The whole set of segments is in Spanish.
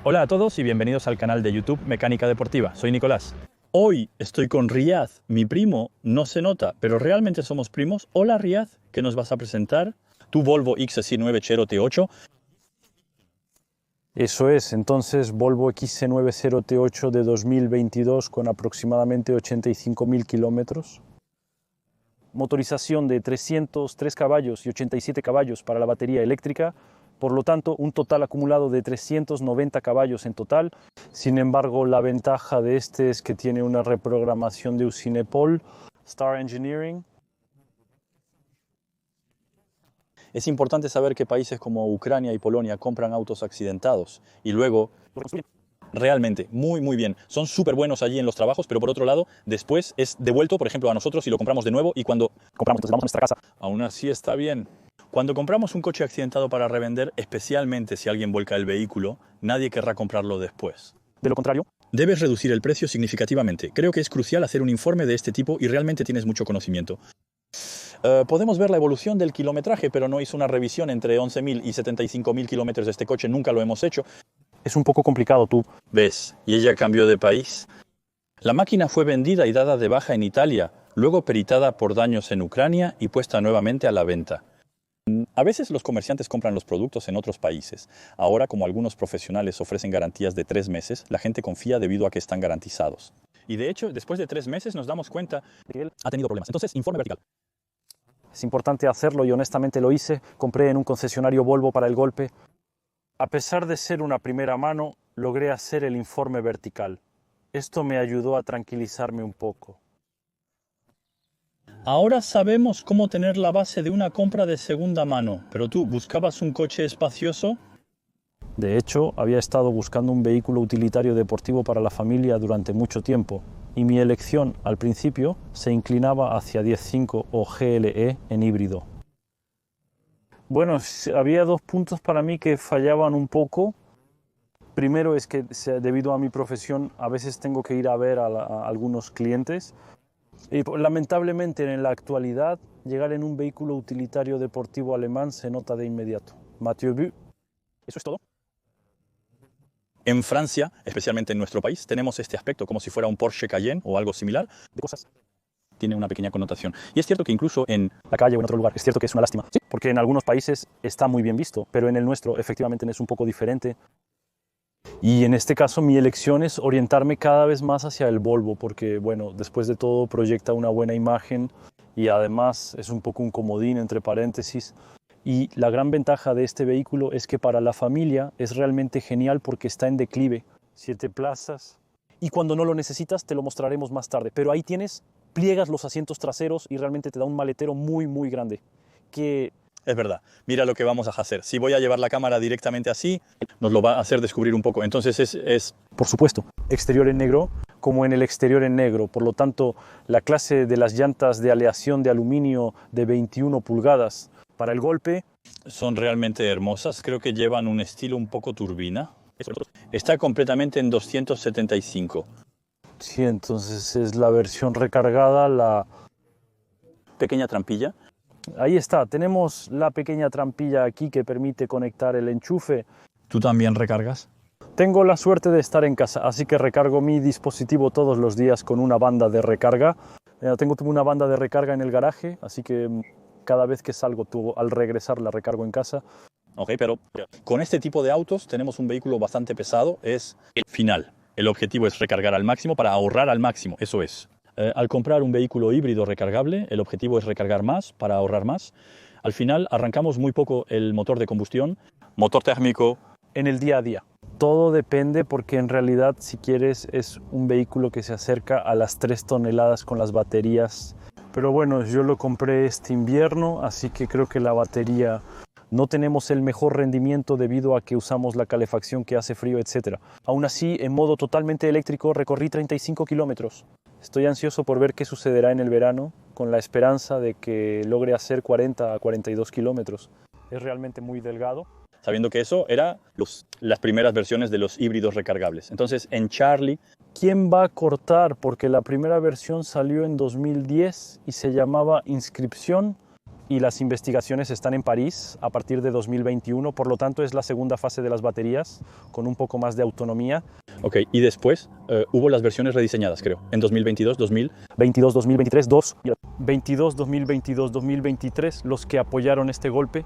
Hola a todos y bienvenidos al canal de YouTube Mecánica Deportiva. Soy Nicolás. Hoy estoy con Riyad, mi primo. No se nota, pero realmente somos primos. Hola Riyad, ¿qué nos vas a presentar? Tu Volvo XC90 T8. Eso es, entonces Volvo XC90 T8 de 2022 con aproximadamente 85.000 kilómetros. Motorización de 303 caballos y 87 caballos para la batería eléctrica, por lo tanto un total acumulado de 390 caballos en total. Sin embargo, la ventaja de este es que tiene una reprogramación de Usinepol, Star Engineering. Es importante saber que países como Ucrania y Polonia compran autos accidentados y luego realmente muy bien. Son súper buenos allí en los trabajos, pero por otro lado, después es devuelto, por ejemplo, a nosotros y lo compramos de nuevo y cuando compramos, entonces vamos a nuestra casa. Aún así está bien. Cuando compramos un coche accidentado para revender, especialmente si alguien vuelca el vehículo, nadie querrá comprarlo después. De lo contrario, debes reducir el precio significativamente. Creo que es crucial hacer un informe de este tipo y realmente tienes mucho conocimiento. Podemos ver la evolución del kilometraje, pero no hizo una revisión entre 11.000 y 75.000 kilómetros de este coche. Nunca lo hemos hecho. es un poco complicado tú. ¿Ves? Y ella cambió de país. La máquina fue vendida y dada de baja en Italia, luego peritada por daños en Ucrania y puesta nuevamente a la venta. A veces los comerciantes compran los productos en otros países. Ahora, como algunos profesionales ofrecen garantías de 3 meses, la gente confía debido a que están garantizados. Y de hecho, después de 3 meses nos damos cuenta de que él ha tenido problemas. Entonces, informe vertical. Es importante hacerlo y honestamente lo hice. Compré en un concesionario Volvo para el golpe. A pesar de ser una primera mano, logré hacer el informe vertical. Esto me ayudó a tranquilizarme un poco. Ahora sabemos cómo tener la base de una compra de segunda mano. Pero tú, ¿buscabas un coche espacioso? De hecho, había estado buscando un vehículo utilitario deportivo para la familia durante mucho tiempo, y mi elección al principio se inclinaba hacia 10.5 o GLE en híbrido. Bueno, había 2 puntos para mí que fallaban un poco. Primero es que debido a mi profesión a veces tengo que ir a ver a algunos clientes. Y lamentablemente en la actualidad llegar en un vehículo utilitario deportivo alemán se nota de inmediato. Mathieu Vu. Eso es todo. En Francia, especialmente en nuestro país, tenemos este aspecto como si fuera un Porsche Cayenne o algo similar de cosas. Tiene una pequeña connotación. Y es cierto que incluso en la calle o en otro lugar, es cierto que es una lástima. Sí, porque en algunos países está muy bien visto, pero en el nuestro efectivamente es un poco diferente. Y en este caso mi elección es orientarme cada vez más hacia el Volvo, porque bueno, después de todo proyecta una buena imagen y además es un poco un comodín entre paréntesis. Y la gran ventaja de este vehículo es que para la familia es realmente genial porque está en declive, 7 plazas. Y cuando no lo necesitas te lo mostraremos más tarde, pero ahí tienes, pliegas los asientos traseros y realmente te da un maletero muy grande. Que es verdad, mira lo que vamos a hacer. Si voy a llevar la cámara directamente así, nos lo va a hacer descubrir un poco. Entonces es por supuesto, exterior en negro, como en el exterior en negro. Por lo tanto, la clase de las llantas de aleación de aluminio de 21 pulgadas para el golpe son realmente hermosas. Creo que llevan un estilo un poco turbina. Está completamente en 275. Sí, entonces es la versión recargada, la pequeña trampilla. Ahí está, tenemos la pequeña trampilla aquí que permite conectar el enchufe. ¿Tú también recargas? Tengo la suerte de estar en casa, así que recargo mi dispositivo todos los días con una banda de recarga. Tengo una banda de recarga en el garaje, así que cada vez que salgo al regresar la recargo en casa. Ok, pero con este tipo de autos tenemos un vehículo bastante pesado, es el final. El objetivo es recargar al máximo para ahorrar al máximo, eso es. Al comprar un vehículo híbrido recargable, el objetivo es recargar más para ahorrar más. Al final arrancamos muy poco el motor de combustión, motor térmico. En el día a día. Todo depende porque en realidad si quieres es un vehículo que se acerca a las 3 toneladas con las baterías. Pero bueno, yo lo compré este invierno, así que creo que la batería no tenemos el mejor rendimiento debido a que usamos la calefacción que hace frío, etc. Aún así, en modo totalmente eléctrico recorrí 35 kilómetros. Estoy ansioso por ver qué sucederá en el verano, con la esperanza de que logre hacer 40 a 42 kilómetros. Es realmente muy delgado. Sabiendo que eso era las primeras versiones de los híbridos recargables. Entonces, en Charlie... ¿Quién va a cortar? Porque la primera versión salió en 2010 y se llamaba Inscripción, y las investigaciones están en París a partir de 2021, por lo tanto es la segunda fase de las baterías con un poco más de autonomía. Ok, y después hubo las versiones rediseñadas, creo, en 2022, 2022, 2023, 22, 2022, 2023, los que apoyaron este golpe.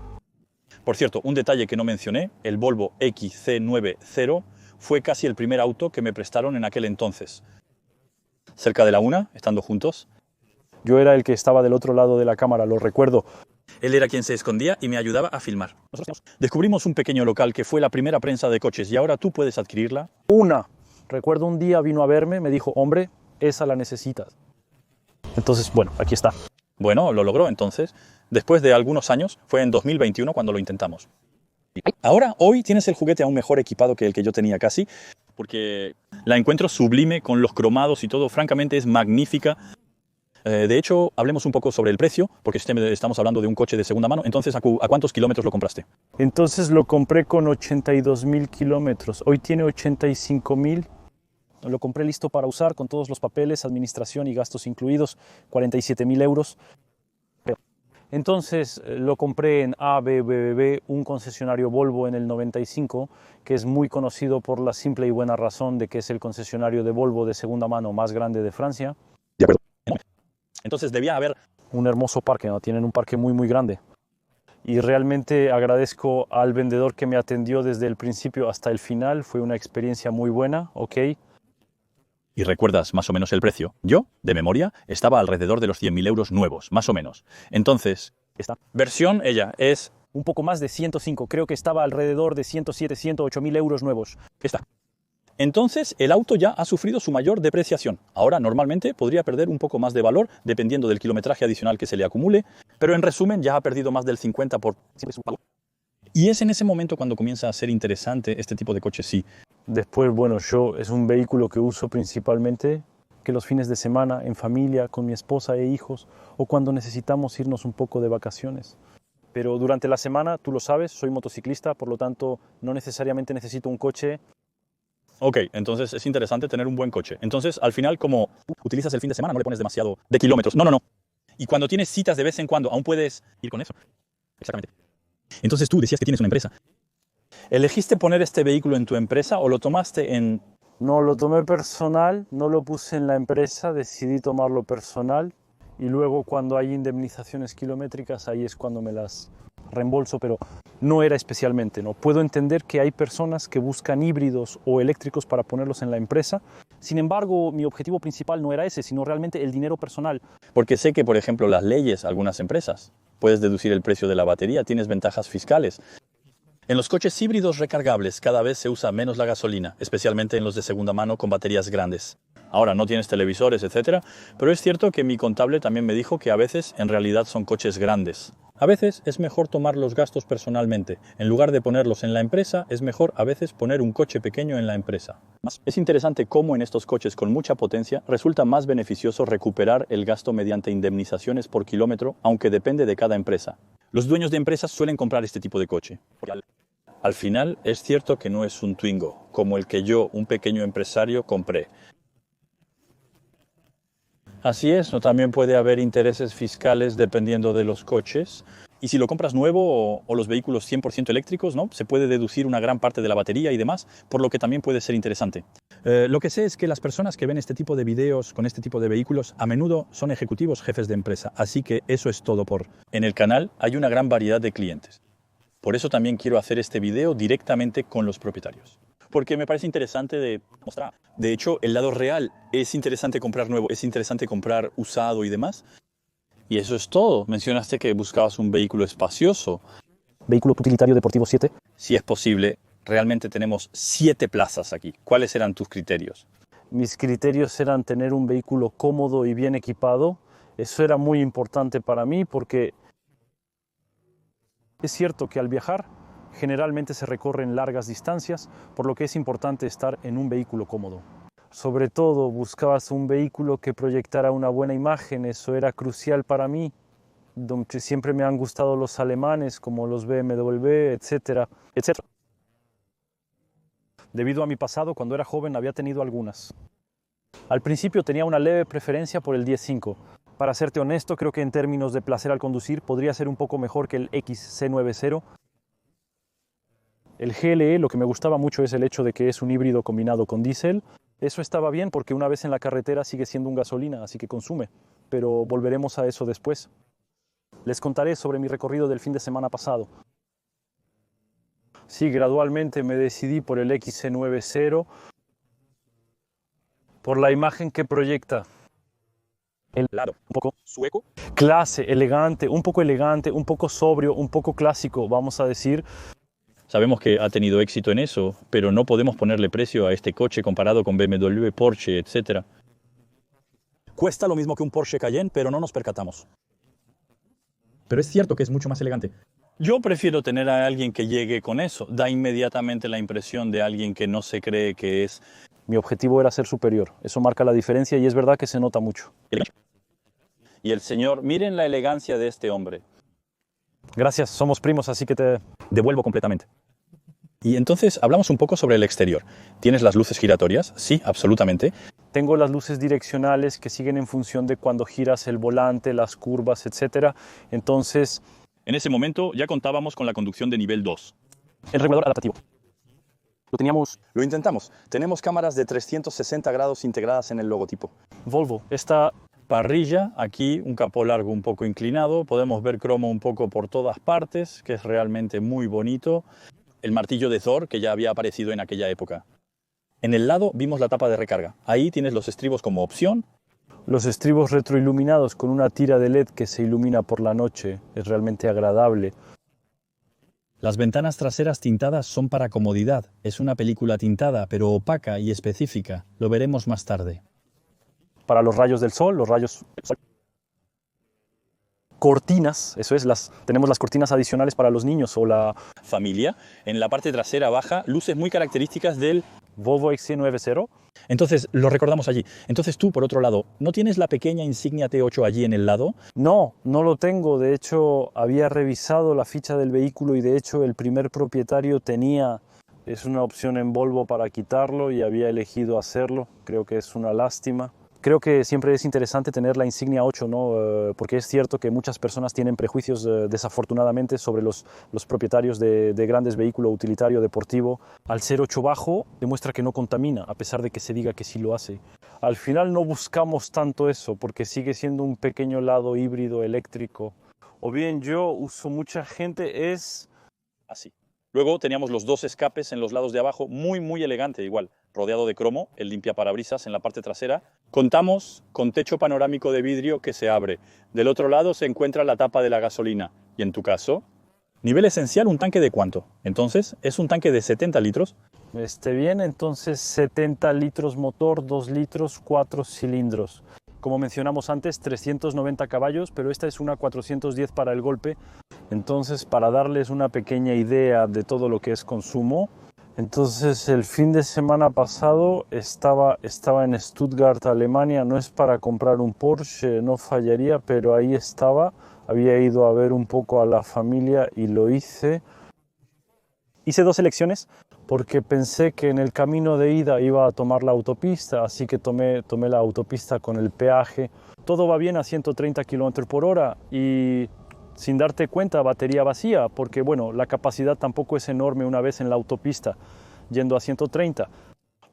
Por cierto, un detalle que no mencioné, el Volvo XC90 fue casi el primer auto que me prestaron en aquel entonces. Cerca de la una, estando juntos. Yo era el que estaba del otro lado de la cámara, lo recuerdo. Él era quien se escondía y me ayudaba a filmar. Descubrimos un pequeño local que fue la primera prensa de coches y ahora tú puedes adquirirla. Recuerdo un día vino a verme, me dijo, hombre, esa la necesitas. Entonces, bueno, aquí está. Bueno, lo logró entonces. Después de algunos años, fue en 2021 cuando lo intentamos. Ahora, hoy tienes el juguete aún mejor equipado que el que yo tenía casi, porque la encuentro sublime con los cromados y todo. Francamente, es magnífica. De hecho, hablemos un poco sobre el precio, porque estamos hablando de un coche de segunda mano. Entonces, ¿a cuántos kilómetros lo compraste? Entonces lo compré con 82.000 kilómetros. Hoy tiene 85.000. Lo compré listo para usar con todos los papeles, administración y gastos incluidos, 47.000 euros. Entonces lo compré en ABBB, un concesionario Volvo en el 95, que es muy conocido por la simple y buena razón de que es el concesionario de Volvo de segunda mano más grande de Francia. De acuerdo. Entonces debía haber un hermoso parque, ¿no? Tienen un parque muy, muy grande. Y realmente agradezco al vendedor que me atendió desde el principio hasta el final. Fue una experiencia muy buena, ¿ok? ¿Y recuerdas más o menos el precio? Yo, de memoria, estaba alrededor de los 100.000 euros nuevos, más o menos. Entonces, esta versión, ella, es un poco más de 105. Creo que estaba alrededor de 107, 108.000 euros nuevos. Esta. Entonces, el auto ya ha sufrido su mayor depreciación. Ahora, normalmente, podría perder un poco más de valor, dependiendo del kilometraje adicional que se le acumule, pero en resumen, ya ha perdido más del 50%. Y es en ese momento cuando comienza a ser interesante este tipo de coches, sí. Después, bueno, es un vehículo que uso principalmente que los fines de semana, en familia, con mi esposa e hijos, o cuando necesitamos irnos un poco de vacaciones. Pero durante la semana, tú lo sabes, soy motociclista, por lo tanto, no necesariamente necesito un coche. Ok, entonces es interesante tener un buen coche. Entonces, al final, como utilizas el fin de semana, no le pones demasiado de kilómetros. No. Y cuando tienes citas de vez en cuando, aún puedes ir con eso. Exactamente. Entonces tú decías que tienes una empresa. ¿Elegiste poner este vehículo en tu empresa o lo tomaste en...? No, lo tomé personal, no lo puse en la empresa, decidí tomarlo personal y luego cuando hay indemnizaciones kilométricas, ahí es cuando me las reembolso, pero no era especialmente, ¿no? Puedo entender que hay personas que buscan híbridos o eléctricos para ponerlos en la empresa. Sin embargo, mi objetivo principal no era ese, sino realmente el dinero personal. Porque sé que, por ejemplo, las leyes, algunas empresas, puedes deducir el precio de la batería, tienes ventajas fiscales. En los coches híbridos recargables cada vez se usa menos la gasolina, especialmente en los de segunda mano con baterías grandes. Ahora no tienes televisores, etc., pero es cierto que mi contable también me dijo que a veces en realidad son coches grandes. A veces es mejor tomar los gastos personalmente. En lugar de ponerlos en la empresa, es mejor a veces poner un coche pequeño en la empresa. Es interesante cómo en estos coches con mucha potencia resulta más beneficioso recuperar el gasto mediante indemnizaciones por kilómetro, aunque depende de cada empresa. Los dueños de empresas suelen comprar este tipo de coche. Al final es cierto que no es un Twingo, como el que yo, un pequeño empresario, compré. Así es, ¿no? También puede haber intereses fiscales dependiendo de los coches. Y si lo compras nuevo o los vehículos 100% eléctricos, ¿no? Se puede deducir una gran parte de la batería y demás, por lo que también puede ser interesante. Lo que sé es que las personas que ven este tipo de videos con este tipo de vehículos a menudo son ejecutivos jefes de empresa. Así que eso es todo por... En el canal hay una gran variedad de clientes. Por eso también quiero hacer este video directamente con los propietarios. Porque me parece interesante de mostrar. De hecho, el lado real es interesante comprar nuevo, es interesante comprar usado y demás. Y eso es todo. Mencionaste que buscabas un vehículo espacioso. ¿Vehículo utilitario deportivo 7? Si es posible, realmente tenemos 7 plazas aquí. ¿Cuáles eran tus criterios? Mis criterios eran tener un vehículo cómodo y bien equipado. Eso era muy importante para mí porque es cierto que al viajar generalmente se recorren largas distancias, por lo que es importante estar en un vehículo cómodo. Sobre todo buscabas un vehículo que proyectara una buena imagen, eso era crucial para mí, donde siempre me han gustado los alemanes como los BMW, etcétera, etcétera. Debido a mi pasado, cuando era joven había tenido algunas. Al principio tenía una leve preferencia por el 10.5, Para serte honesto, creo que en términos de placer al conducir podría ser un poco mejor que el XC90. El GLE, lo que me gustaba mucho es el hecho de que es un híbrido combinado con diésel. Eso estaba bien porque una vez en la carretera sigue siendo un gasolina, así que consume, pero volveremos a eso después. Les contaré sobre mi recorrido del fin de semana pasado. Sí, gradualmente me decidí por el XC90 por la imagen que proyecta. El lado, un poco sueco. Clase, elegante, un poco sobrio, un poco clásico, vamos a decir. Sabemos que ha tenido éxito en eso, pero no podemos ponerle precio a este coche comparado con BMW, Porsche, etc. Cuesta lo mismo que un Porsche Cayenne, pero no nos percatamos. Pero es cierto que es mucho más elegante. Yo prefiero tener a alguien que llegue con eso. Da inmediatamente la impresión de alguien que no se cree que es. Mi objetivo era ser superior. Eso marca la diferencia y es verdad que se nota mucho. Y el señor, miren la elegancia de este hombre. Gracias, somos primos, así que te devuelvo completamente. Y entonces hablamos un poco sobre el exterior. ¿Tienes las luces giratorias? Sí, absolutamente. Tengo las luces direccionales que siguen en función de cuando giras el volante, las curvas, etc. Entonces, en ese momento ya contábamos con la conducción de nivel 2. El regulador adaptativo. Lo intentamos. Tenemos cámaras de 360 grados integradas en el logotipo. Volvo. Esta parrilla, aquí un capó largo un poco inclinado. Podemos ver cromo un poco por todas partes, que es realmente muy bonito. El martillo de Thor, que ya había aparecido en aquella época. En el lado vimos la tapa de recarga. Ahí tienes los estribos como opción. Los estribos retroiluminados con una tira de LED que se ilumina por la noche. Es realmente agradable. Las ventanas traseras tintadas son para comodidad. Es una película tintada, pero opaca y específica. Lo veremos más tarde. Para los rayos del sol, cortinas, eso es, tenemos las cortinas adicionales para los niños o la familia. En la parte trasera baja, luces muy características del Volvo XC90. Entonces, lo recordamos allí. Entonces tú, por otro lado, ¿no tienes la pequeña insignia T8 allí en el lado? No, no lo tengo. De hecho, había revisado la ficha del vehículo y de hecho el primer propietario tenía. Es una opción en Volvo para quitarlo y había elegido hacerlo. Creo que es una lástima. Creo que siempre es interesante tener la insignia 8, ¿no? Porque es cierto que muchas personas tienen prejuicios desafortunadamente sobre los propietarios de grandes vehículos utilitario deportivo. Al ser 8 bajo demuestra que no contamina, a pesar de que se diga que sí lo hace. Al final no buscamos tanto eso porque sigue siendo un pequeño lado híbrido eléctrico. O bien yo uso mucha gente es así. Luego teníamos los dos escapes en los lados de abajo, muy elegante igual, rodeado de cromo, el limpiaparabrisas en la parte trasera. Contamos con techo panorámico de vidrio que se abre. Del otro lado se encuentra la tapa de la gasolina. Y en tu caso, nivel esencial, ¿un tanque de cuánto? Entonces, ¿es un tanque de 70 litros? Bien, entonces 70 litros motor, 2 litros, 4 cilindros. Como mencionamos antes, 390 caballos, pero esta es una 410 para el golpe. Entonces, para darles una pequeña idea de todo lo que es consumo, entonces el fin de semana pasado estaba en Stuttgart, Alemania. No es para comprar un Porsche, no fallaría, pero ahí estaba. Había ido a ver un poco a la familia y lo hice. Hice 2 elecciones porque pensé que en el camino de ida iba a tomar la autopista, así que tomé la autopista con el peaje. Todo va bien a 130 km por hora y sin darte cuenta batería vacía, porque bueno, la capacidad tampoco es enorme una vez en la autopista, yendo a 130.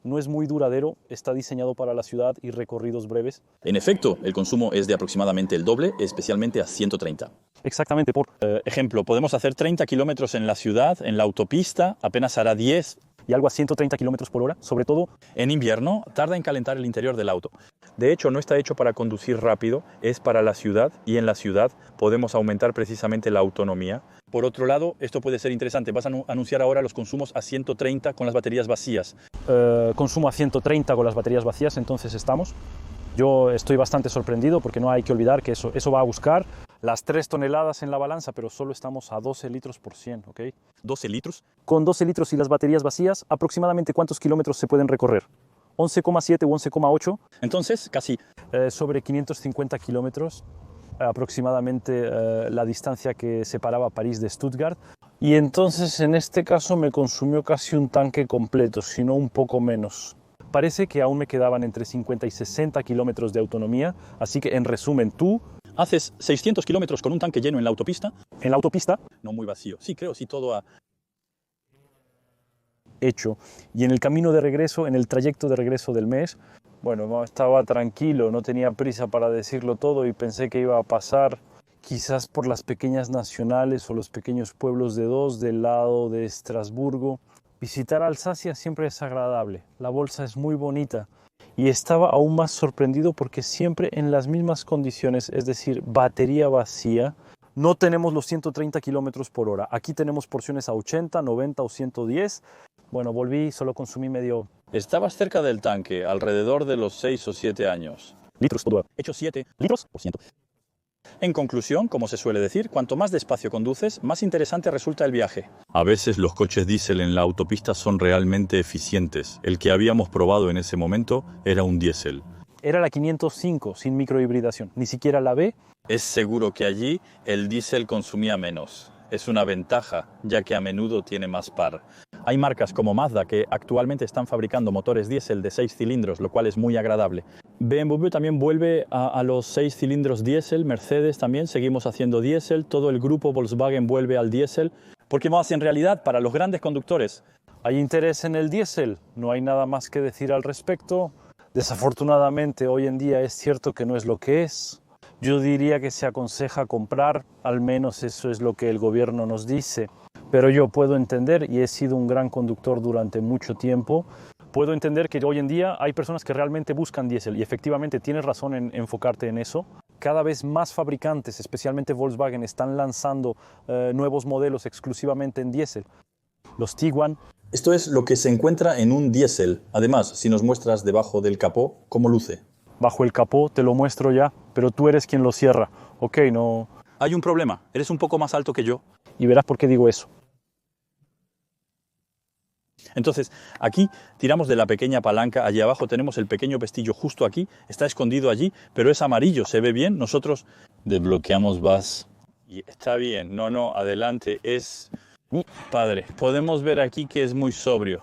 No es muy duradero, está diseñado para la ciudad y recorridos breves. En efecto, el consumo es de aproximadamente el doble, especialmente a 130. Exactamente. Por ejemplo, podemos hacer 30 kilómetros en la ciudad, en la autopista, apenas hará 10. Y algo a 130 kilómetros por hora, sobre todo en invierno, tarda en calentar el interior del auto. De hecho, no está hecho para conducir rápido, es para la ciudad y en la ciudad podemos aumentar precisamente la autonomía. Por otro lado, esto puede ser interesante. Vas a anunciar ahora los consumos a 130 con las baterías vacías. Consumo a 130 con las baterías vacías, entonces estamos. Yo estoy bastante sorprendido porque no hay que olvidar que eso va a buscar las 3 toneladas en la balanza, pero solo estamos a 12 litros por 100, ¿ok? ¿12 litros? Con 12 litros y las baterías vacías, ¿aproximadamente cuántos kilómetros se pueden recorrer? 11,7 o 11,8. Entonces, casi sobre 550 kilómetros, aproximadamente la distancia que separaba París de Stuttgart. Y entonces, en este caso, me consumió casi un tanque completo, si no un poco menos. Parece que aún me quedaban entre 50 y 60 kilómetros de autonomía, así que en resumen, tú haces 600 kilómetros con un tanque lleno en la autopista. En la autopista. No muy vacío. Sí, creo, sí, todo a... Hecho. Y en el camino de regreso, en el trayecto de regreso del mes, bueno, estaba tranquilo, no tenía prisa para decirlo todo y pensé que iba a pasar quizás por las pequeñas nacionales o los pequeños pueblos de dos del lado de Estrasburgo. Visitar Alsacia siempre es agradable, la bolsa es muy bonita y estaba aún más sorprendido porque siempre en las mismas condiciones, es decir, batería vacía. No tenemos los 130 kilómetros por hora. Aquí tenemos porciones a 80, 90 o 110. Bueno, volví, solo consumí medio... Estabas cerca del tanque, alrededor de los 6 o 7 años. Litros por hora. Hecho 7 litros por ciento. En conclusión, como se suele decir, cuanto más despacio conduces, más interesante resulta el viaje. A veces los coches diésel en la autopista son realmente eficientes. El que habíamos probado en ese momento era un diésel. Era la 505 sin microhibridación, ni siquiera la B. Es seguro que allí el diésel consumía menos. Es una ventaja, ya que a menudo tiene más par. Hay marcas como Mazda que actualmente están fabricando motores diésel de 6 cilindros, lo cual es muy agradable. BMW también vuelve a los 6 cilindros diésel, Mercedes también, seguimos haciendo diésel, todo el grupo Volkswagen vuelve al diésel, porque más en realidad para los grandes conductores hay interés en el diésel, no hay nada más que decir al respecto. Desafortunadamente hoy en día es cierto que no es lo que es. Yo diría que se aconseja comprar, al menos eso es lo que el gobierno nos dice. Pero yo puedo entender, y he sido un gran conductor durante mucho tiempo, puedo entender que hoy en día hay personas que realmente buscan diésel y efectivamente tienes razón en enfocarte en eso. Cada vez más fabricantes, especialmente Volkswagen, están lanzando nuevos modelos exclusivamente en diésel. Los Tiguan. Esto es lo que se encuentra en un diésel. Además, si nos muestras debajo del capó, ¿cómo luce? Bajo el capó te lo muestro ya, pero tú eres quien lo cierra. Ok, no... Hay un problema, eres un poco más alto que yo. Y verás por qué digo eso. Entonces, aquí tiramos de la pequeña palanca, allí abajo tenemos el pequeño pestillo justo aquí, está escondido allí, pero es amarillo, ¿se ve bien? Nosotros desbloqueamos VAS y está bien, no, adelante, es... Padre, podemos ver aquí que es muy sobrio.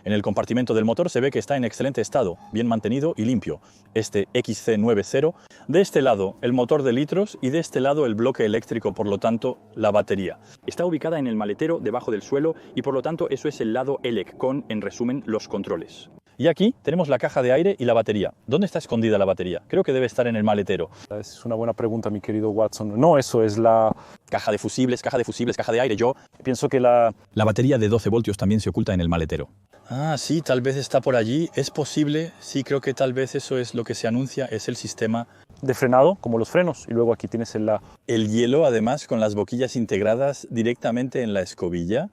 En el compartimento del motor se ve que está en excelente estado, bien mantenido y limpio. Este XC90, de este lado el motor de litros y de este lado el bloque eléctrico, por lo tanto la batería. Está ubicada en el maletero debajo del suelo y por lo tanto eso es el lado ELEC con, en resumen, los controles. Y aquí tenemos la caja de aire y la batería. ¿Dónde está escondida la batería? Creo que debe estar en el maletero. Es una buena pregunta, mi querido Watson. No, eso es la... Caja de fusibles, caja de aire. Yo pienso que la batería de 12 voltios también se oculta en el maletero. Ah, sí, tal vez está por allí. Es posible. Sí, creo que tal vez eso es lo que se anuncia. Es el sistema de frenado, como los frenos. Y luego aquí tienes el hielo, además, con las boquillas integradas directamente en la escobilla.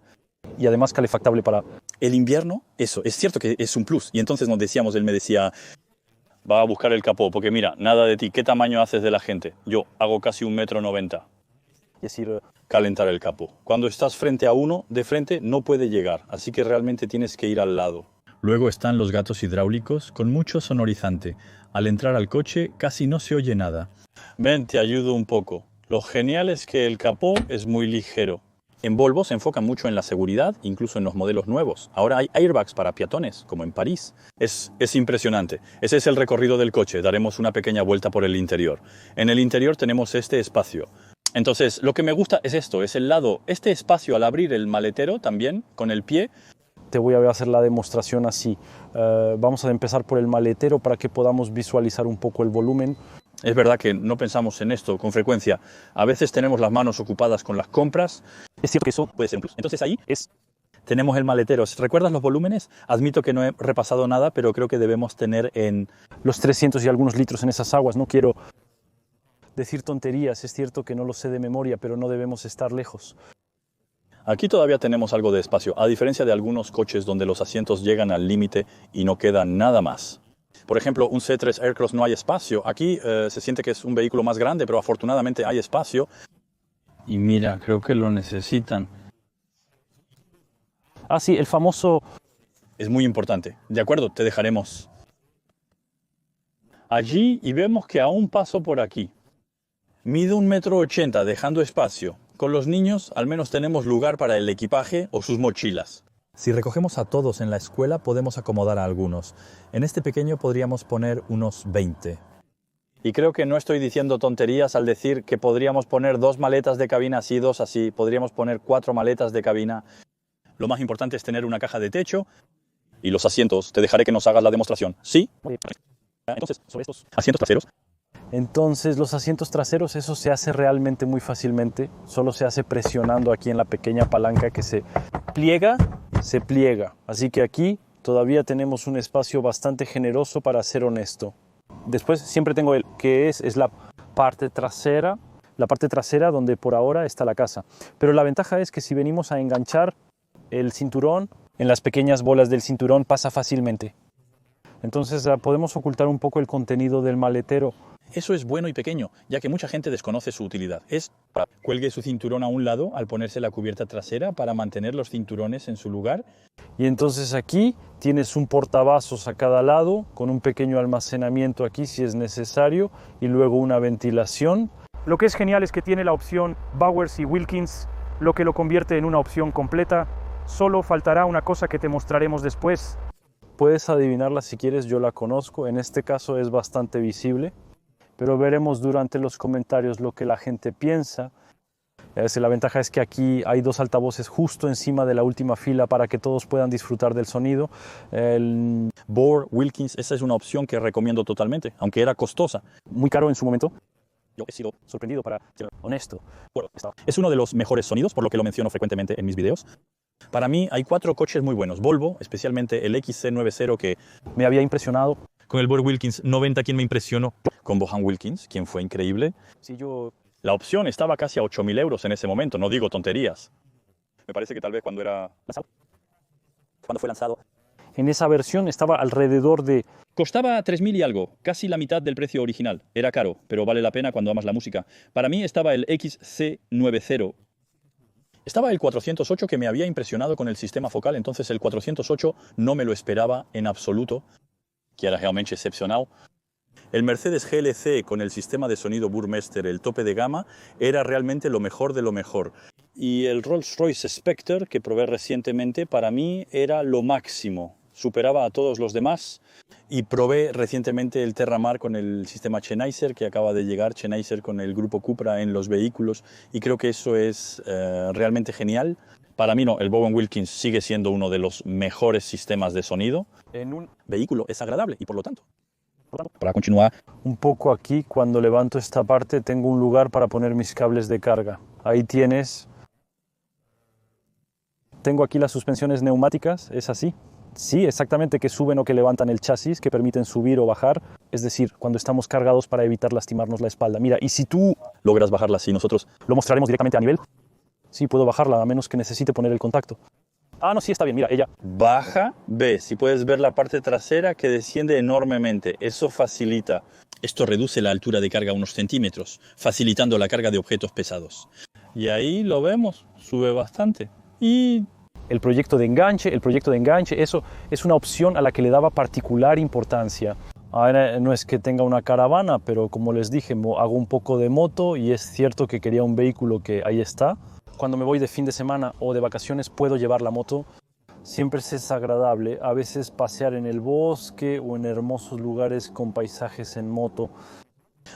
Y además calefactable para... El invierno, eso, es cierto que es un plus. Y entonces él me decía, va a buscar el capó, porque mira, nada de ti, ¿qué tamaño haces de la gente? Yo hago casi 1,90 m. Es decir, calentar el capó. Cuando estás frente a uno, de frente no puede llegar, así que realmente tienes que ir al lado. Luego están los gatos hidráulicos con mucho sonorizante. Al entrar al coche casi no se oye nada. Ven, te ayudo un poco. Lo genial es que el capó es muy ligero. En Volvo se enfocan mucho en la seguridad, incluso en los modelos nuevos. Ahora hay airbags para peatones, como en París. Es impresionante. Ese es el recorrido del coche. Daremos una pequeña vuelta por el interior. En el interior tenemos este espacio. Entonces, lo que me gusta es esto, es el lado, este espacio al abrir el maletero también, con el pie. Te voy a hacer la demostración así. Vamos a empezar por el maletero para que podamos visualizar un poco el volumen. Es verdad que no pensamos en esto con frecuencia. A veces tenemos las manos ocupadas con las compras. Es cierto que eso puede ser un plus. Entonces ahí tenemos el maletero. ¿Recuerdas los volúmenes? Admito que no he repasado nada, pero creo que debemos tener en... los 300 y algunos litros en esas aguas. No quiero decir tonterías. Es cierto que no lo sé de memoria, pero no debemos estar lejos. Aquí todavía tenemos algo de espacio, a diferencia de algunos coches donde los asientos llegan al límite y no queda nada más. Por ejemplo, un C3 Aircross no hay espacio. Aquí se siente que es un vehículo más grande, pero afortunadamente hay espacio. Y mira, creo que lo necesitan. Ah, sí, el famoso... Es muy importante. De acuerdo, te dejaremos allí y vemos que aún paso por aquí. Mide 1,80 m, dejando espacio. Con los niños al menos tenemos lugar para el equipaje o sus mochilas. Si recogemos a todos en la escuela, podemos acomodar a algunos. En este pequeño podríamos poner unos 20. Y creo que no estoy diciendo tonterías al decir que podríamos poner 2 maletas de cabina así, 2 así. Podríamos poner 4 maletas de cabina. Lo más importante es tener una caja de techo y los asientos. Te dejaré que nos hagas la demostración. ¿Sí? Entonces, sobre estos asientos traseros. Entonces, los asientos traseros, eso se hace realmente muy fácilmente. Solo se hace presionando aquí en la pequeña palanca que se pliega. Así que aquí todavía tenemos un espacio bastante generoso, para ser honesto. Después siempre tengo el que es la parte trasera donde por ahora está la casa. Pero la ventaja es que si venimos a enganchar el cinturón, en las pequeñas bolas del cinturón pasa fácilmente. Entonces podemos ocultar un poco el contenido del maletero. Eso es bueno y pequeño, ya que mucha gente desconoce su utilidad. Cuelgue su cinturón a un lado al ponerse la cubierta trasera para mantener los cinturones en su lugar. Y entonces aquí tienes un portavasos a cada lado, con un pequeño almacenamiento aquí si es necesario, y luego una ventilación. Lo que es genial es que tiene la opción Bowers y Wilkins, lo que lo convierte en una opción completa. Solo faltará una cosa que te mostraremos después. Puedes adivinarla si quieres, yo la conozco. En este caso es bastante visible, pero veremos durante los comentarios lo que la gente piensa. La ventaja es que aquí hay 2 altavoces justo encima de la última fila para que todos puedan disfrutar del sonido. El Bowers Wilkins, esa es una opción que recomiendo totalmente, aunque era costosa. Muy caro en su momento. Yo he sido sorprendido, para ser honesto. Es uno de los mejores sonidos, por lo que lo menciono frecuentemente en mis videos. Para mí hay 4 coches muy buenos. Volvo, especialmente el XC90, que me había impresionado. Con el Bowers Wilkins 90, ¿quién me impresionó? Con Bohan Wilkins, quien fue increíble. Sí, La opción estaba casi a 8.000 euros en ese momento, no digo tonterías. Me parece que tal vez cuando fue lanzado. En esa versión estaba alrededor de... Costaba 3.000 y algo, casi la mitad del precio original. Era caro, pero vale la pena cuando amas la música. Para mí estaba el XC90. Estaba el 408, que me había impresionado con el sistema focal, entonces el 408 no me lo esperaba en absoluto, que era realmente excepcional. El Mercedes GLC con el sistema de sonido Burmester, el tope de gama, era realmente lo mejor de lo mejor. Y el Rolls-Royce Spectre, que probé recientemente, para mí era lo máximo. Superaba a todos los demás. Y probé recientemente el Terramar con el sistema Sennheiser, que acaba de llegar, Sennheiser con el grupo Cupra en los vehículos. Y creo que eso es realmente genial. Para mí no, el Bowen Wilkins sigue siendo uno de los mejores sistemas de sonido. En un vehículo es agradable y por lo tanto, para continuar. Un poco aquí, cuando levanto esta parte, tengo un lugar para poner mis cables de carga. Ahí tienes. Tengo aquí las suspensiones neumáticas, ¿es así? Sí, exactamente, que suben o que levantan el chasis, que permiten subir o bajar. Es decir, cuando estamos cargados, para evitar lastimarnos la espalda. Mira, y si tú logras bajarla así, nosotros lo mostraremos directamente a nivel. Sí, puedo bajarla, a menos que necesite poner el contacto. Ah, no, sí, está bien, mira, ella baja, ves, si puedes ver la parte trasera que desciende enormemente. Eso facilita. Esto reduce la altura de carga unos centímetros, facilitando la carga de objetos pesados. Y ahí lo vemos, sube bastante. Y el proyecto de enganche, eso es una opción a la que le daba particular importancia. Ahora no es que tenga una caravana, pero como les dije, hago un poco de moto y es cierto que quería un vehículo que ahí está. Cuando me voy de fin de semana o de vacaciones puedo llevar la moto. Siempre es agradable, a veces pasear en el bosque o en hermosos lugares con paisajes en moto.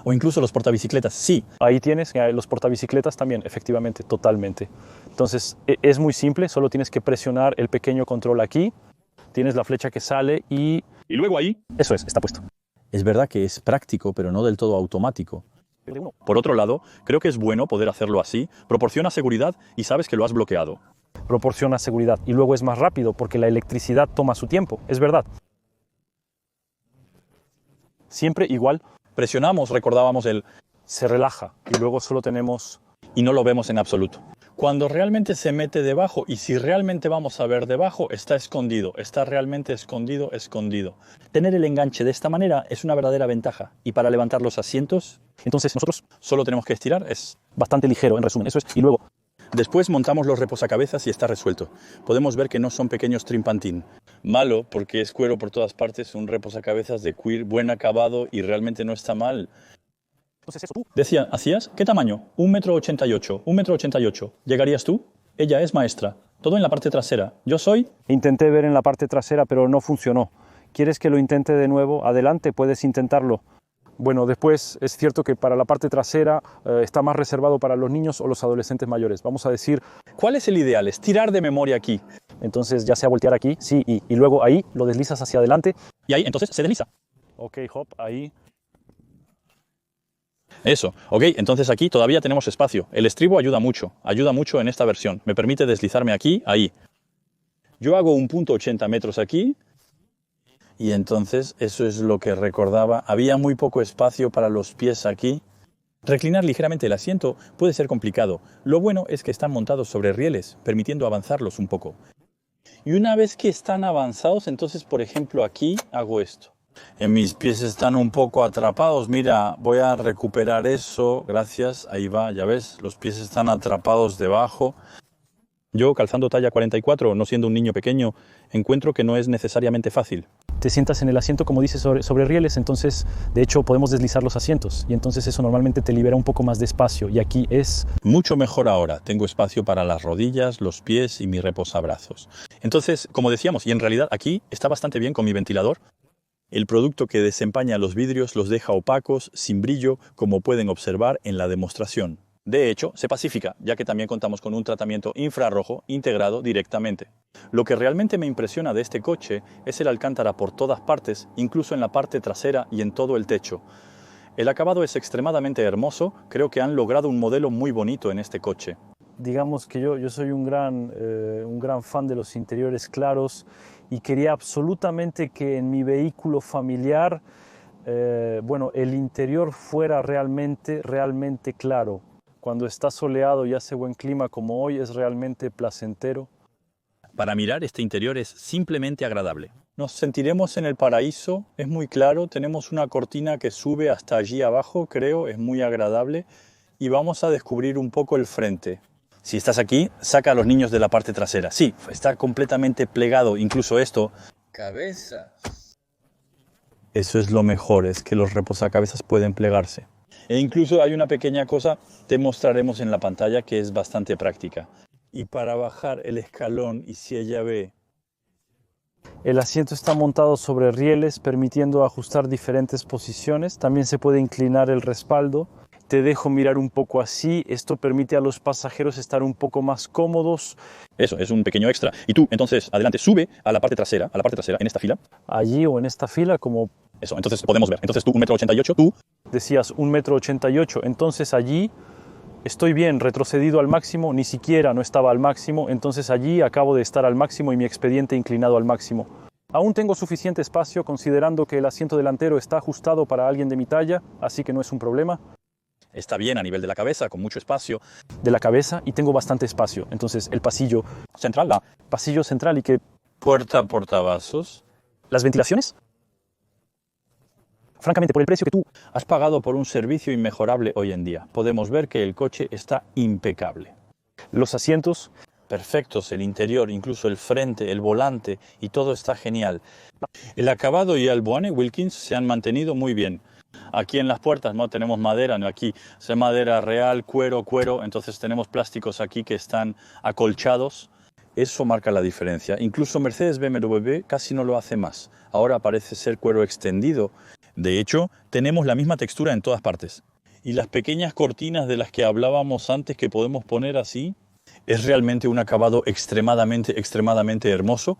O incluso los portabicicletas, sí. Ahí tienes los portabicicletas también, efectivamente, totalmente. Entonces es muy simple, solo tienes que presionar el pequeño control aquí. Tienes la flecha que sale y luego ahí. Eso está puesto. Es verdad que es práctico, pero no del todo automático. Por otro lado, creo que es bueno poder hacerlo así. Proporciona seguridad y sabes que lo has bloqueado. Proporciona seguridad y luego es más rápido porque la electricidad toma su tiempo, es verdad. Siempre igual. Presionamos, recordábamos se relaja y luego solo tenemos. Y no lo vemos en absoluto. Cuando realmente se mete debajo, y si realmente vamos a ver debajo, está escondido, está realmente escondido. Tener el enganche de esta manera es una verdadera ventaja. Y para levantar los asientos, entonces nosotros solo tenemos que estirar, es bastante ligero en resumen, eso es. Y luego después montamos los reposacabezas y está resuelto. Podemos ver que no son pequeños trimpantín. Malo, porque es cuero por todas partes, un reposacabezas de cuir, buen acabado y realmente no está mal. Entonces eso tú. ¿Hacías? ¿Qué tamaño? 1,88 m. 1,88 m. ¿Llegarías tú? Ella es maestra. todo en la parte trasera. Yo soy... Intenté ver en la parte trasera, pero no funcionó. ¿Quieres que lo intente de nuevo? Adelante, puedes intentarlo. Bueno, después es cierto que para la parte trasera está más reservado para los niños o los adolescentes mayores. Vamos a decir... ¿Cuál es el ideal? Es tirar de memoria aquí. Entonces ya sea voltear aquí, sí, y luego ahí lo deslizas hacia adelante. Y ahí, entonces se desliza. Ok, hop, ahí. Eso, ok, entonces aquí todavía tenemos espacio. El estribo ayuda mucho en esta versión. Me permite deslizarme aquí, ahí. Yo hago un punto 80 metros aquí y entonces eso es lo que recordaba. Había muy poco espacio para los pies aquí. Reclinar ligeramente el asiento puede ser complicado. Lo bueno es que están montados sobre rieles, permitiendo avanzarlos un poco. Y una vez que están avanzados, entonces, por ejemplo, aquí hago esto. Mis pies están un poco atrapados. Mira, voy a recuperar eso. Gracias. Ahí va, ya ves, los pies están atrapados debajo. Yo, calzando talla 44, no siendo un niño pequeño, encuentro que no es necesariamente fácil. Te sientas en el asiento, como dices, sobre rieles, entonces, de hecho, podemos deslizar los asientos. Y entonces eso normalmente te libera un poco más de espacio. Y aquí es... mucho mejor ahora. Tengo espacio para las rodillas, los pies y mi reposabrazos. Entonces, como decíamos, y en realidad aquí está bastante bien con mi ventilador. El producto que desempaña los vidrios los deja opacos, sin brillo, como pueden observar en la demostración. De hecho, se pacifica, ya que también contamos con un tratamiento infrarrojo integrado directamente. Lo que realmente me impresiona de este coche es el alcántara por todas partes, incluso en la parte trasera y en todo el techo. El acabado es extremadamente hermoso, creo que han logrado un modelo muy bonito en este coche. Digamos que yo soy un gran fan de los interiores claros y quería absolutamente que en mi vehículo familiar, el interior fuera realmente claro. Cuando está soleado y hace buen clima como hoy es realmente placentero. Para mirar este interior es simplemente agradable. Nos sentiremos en el paraíso, es muy claro, tenemos una cortina que sube hasta allí abajo, creo, es muy agradable y vamos a descubrir un poco el frente. Si estás aquí, saca a los niños de la parte trasera. Sí, está completamente plegado, incluso esto. Cabezas. Eso es lo mejor, es que los reposacabezas pueden plegarse. E incluso hay una pequeña cosa, te mostraremos en la pantalla, que es bastante práctica. Y para bajar el escalón, y si ella ve... El asiento está montado sobre rieles, permitiendo ajustar diferentes posiciones. También se puede inclinar el respaldo. Te dejo mirar un poco así. Esto permite a los pasajeros estar un poco más cómodos. Eso, es un pequeño extra. Y tú, entonces, adelante, sube a la parte trasera, en esta fila. Allí o en esta fila, como... Eso, entonces podemos ver. Entonces tú, 1,88 m, tú... Decías 1,88 m, entonces allí estoy bien, retrocedido al máximo, ni siquiera no estaba al máximo, entonces allí acabo de estar al máximo y mi expediente inclinado al máximo. Aún tengo suficiente espacio considerando que el asiento delantero está ajustado para alguien de mi talla, así que no es un problema. Está bien a nivel de la cabeza, con mucho espacio. De la cabeza y tengo bastante espacio, entonces el pasillo central, pasillo central y que... Puerta portavasos. Las ventilaciones. Francamente, por el precio que tú has pagado por un servicio inmejorable hoy en día, podemos ver que el coche está impecable. Los asientos perfectos, el interior, incluso el frente, el volante y todo está genial. El acabado y el Boane Wilkins se han mantenido muy bien. Aquí en las puertas no tenemos madera, no, aquí es madera real, cuero, entonces tenemos plásticos aquí que están acolchados. Eso marca la diferencia. Incluso Mercedes-BMW casi no lo hace más. Ahora parece ser cuero extendido. De hecho, tenemos la misma textura en todas partes. Y las pequeñas cortinas de las que hablábamos antes que podemos poner así, es realmente un acabado extremadamente hermoso.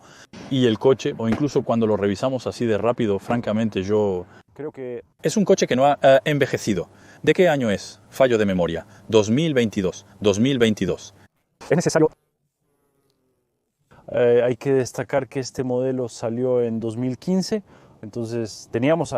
Y el coche, o incluso cuando lo revisamos así de rápido, francamente yo creo que... Es un coche que no ha envejecido. ¿De qué año es? Fallo de memoria. 2022. Es necesario... hay que destacar que este modelo salió en 2015. Entonces tenemos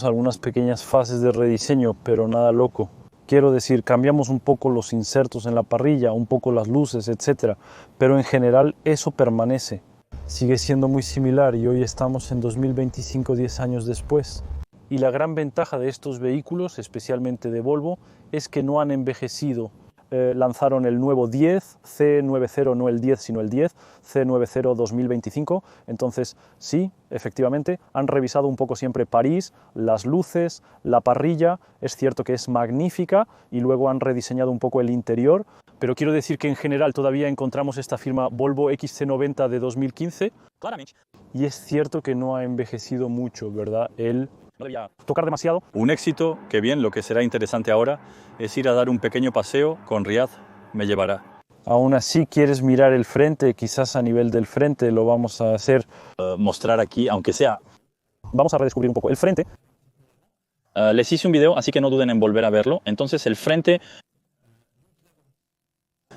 algunas pequeñas fases de rediseño, pero nada loco. Quiero decir, cambiamos un poco los insertos en la parrilla, un poco las luces, etc. Pero en general eso permanece. Sigue siendo muy similar y hoy estamos en 2025, 10 años después. Y la gran ventaja de estos vehículos, especialmente de Volvo, es que no han envejecido. Lanzaron el nuevo 10, C90, no el 10 sino el 10, C90 2025, entonces sí, efectivamente, han revisado un poco siempre París, las luces, la parrilla, es cierto que es magnífica y luego han rediseñado un poco el interior, Pero quiero decir que en general todavía encontramos esta firma Volvo XC90 de 2015. Claramente. Y es cierto que no ha envejecido mucho, ¿verdad? Él no debía tocar demasiado. Un éxito que bien, lo que será interesante ahora es ir a dar un pequeño paseo con Riad me llevará. Aún así, quieres mirar el frente, quizás a nivel del frente lo vamos a hacer. Mostrar aquí, aunque sea. Vamos a redescubrir un poco el frente. Les hice un video, así que no duden en volver a verlo. Entonces el frente...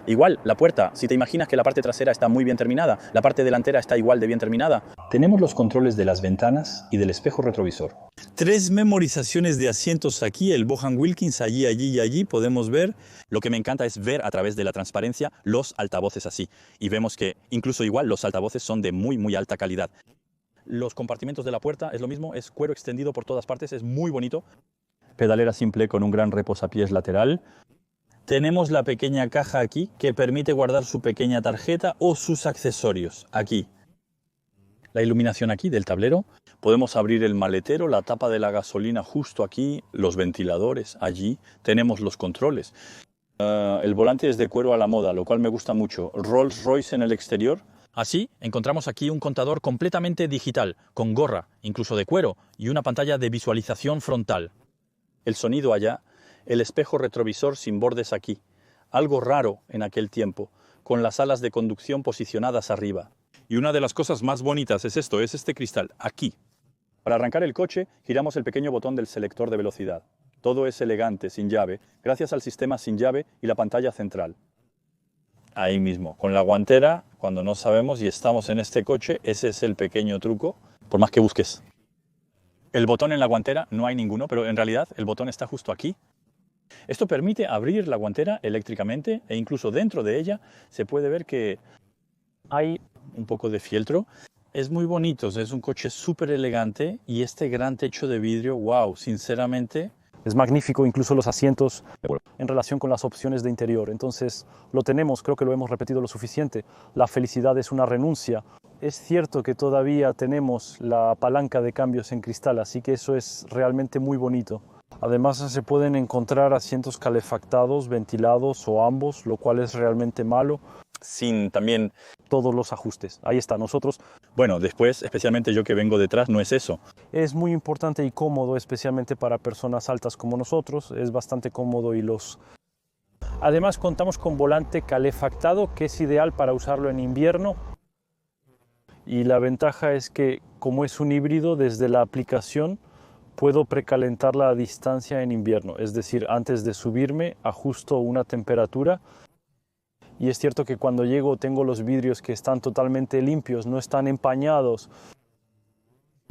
Igual, la puerta, si te imaginas que la parte trasera está muy bien terminada, la parte delantera está igual de bien terminada. Tenemos los controles de las ventanas y del espejo retrovisor. 3 memorizaciones de asientos aquí, el Bohan Wilkins allí, allí y allí. Podemos ver, lo que me encanta es ver a través de la transparencia los altavoces así. Y vemos que incluso igual los altavoces son de muy, muy alta calidad. Los compartimentos de la puerta es lo mismo, es cuero extendido por todas partes, es muy bonito. Pedalera simple con un gran reposapiés lateral. Tenemos la pequeña caja aquí que permite guardar su pequeña tarjeta o sus accesorios aquí. La iluminación aquí del tablero. Podemos abrir el maletero, la tapa de la gasolina justo aquí, los ventiladores allí. Tenemos los controles. El volante es de cuero a la moda, lo cual me gusta mucho. Rolls Royce en el exterior. Así, encontramos aquí un contador completamente digital, con gorra, incluso de cuero, y una pantalla de visualización frontal. El sonido allá. El espejo retrovisor sin bordes aquí, algo raro en aquel tiempo, con las alas de conducción posicionadas arriba. Y una de las cosas más bonitas es esto, es este cristal, aquí. Para arrancar el coche, giramos el pequeño botón del selector de velocidad. Todo es elegante, sin llave, gracias al sistema sin llave y la pantalla central. Ahí mismo, con la guantera, cuando no sabemos y estamos en este coche, ese es el pequeño truco, por más que busques. El botón en la guantera no hay ninguno, pero en realidad el botón está justo aquí. Esto permite abrir la guantera eléctricamente e incluso dentro de ella se puede ver que hay un poco de fieltro. Es muy bonito, es un coche súper elegante y este gran techo de vidrio, wow, sinceramente. Es magnífico, incluso los asientos en relación con las opciones de interior. Entonces lo tenemos, creo que lo hemos repetido lo suficiente. La felicidad es una renuncia. Es cierto que todavía tenemos la palanca de cambios en cristal, así que eso es realmente muy bonito. Además se pueden encontrar asientos calefactados, ventilados o ambos, lo cual es realmente malo. Sin también todos los ajustes. Ahí está, nosotros. Bueno, después, especialmente yo que vengo detrás, no es eso. Es muy importante y cómodo, especialmente para personas altas como nosotros. Es bastante cómodo y los... Además contamos con volante calefactado, que es ideal para usarlo en invierno. Y la ventaja es que, como es un híbrido, desde la aplicación puedo precalentarla a distancia en invierno, es decir, antes de subirme ajusto una temperatura y es cierto que cuando llego tengo los vidrios que están totalmente limpios, no están empañados.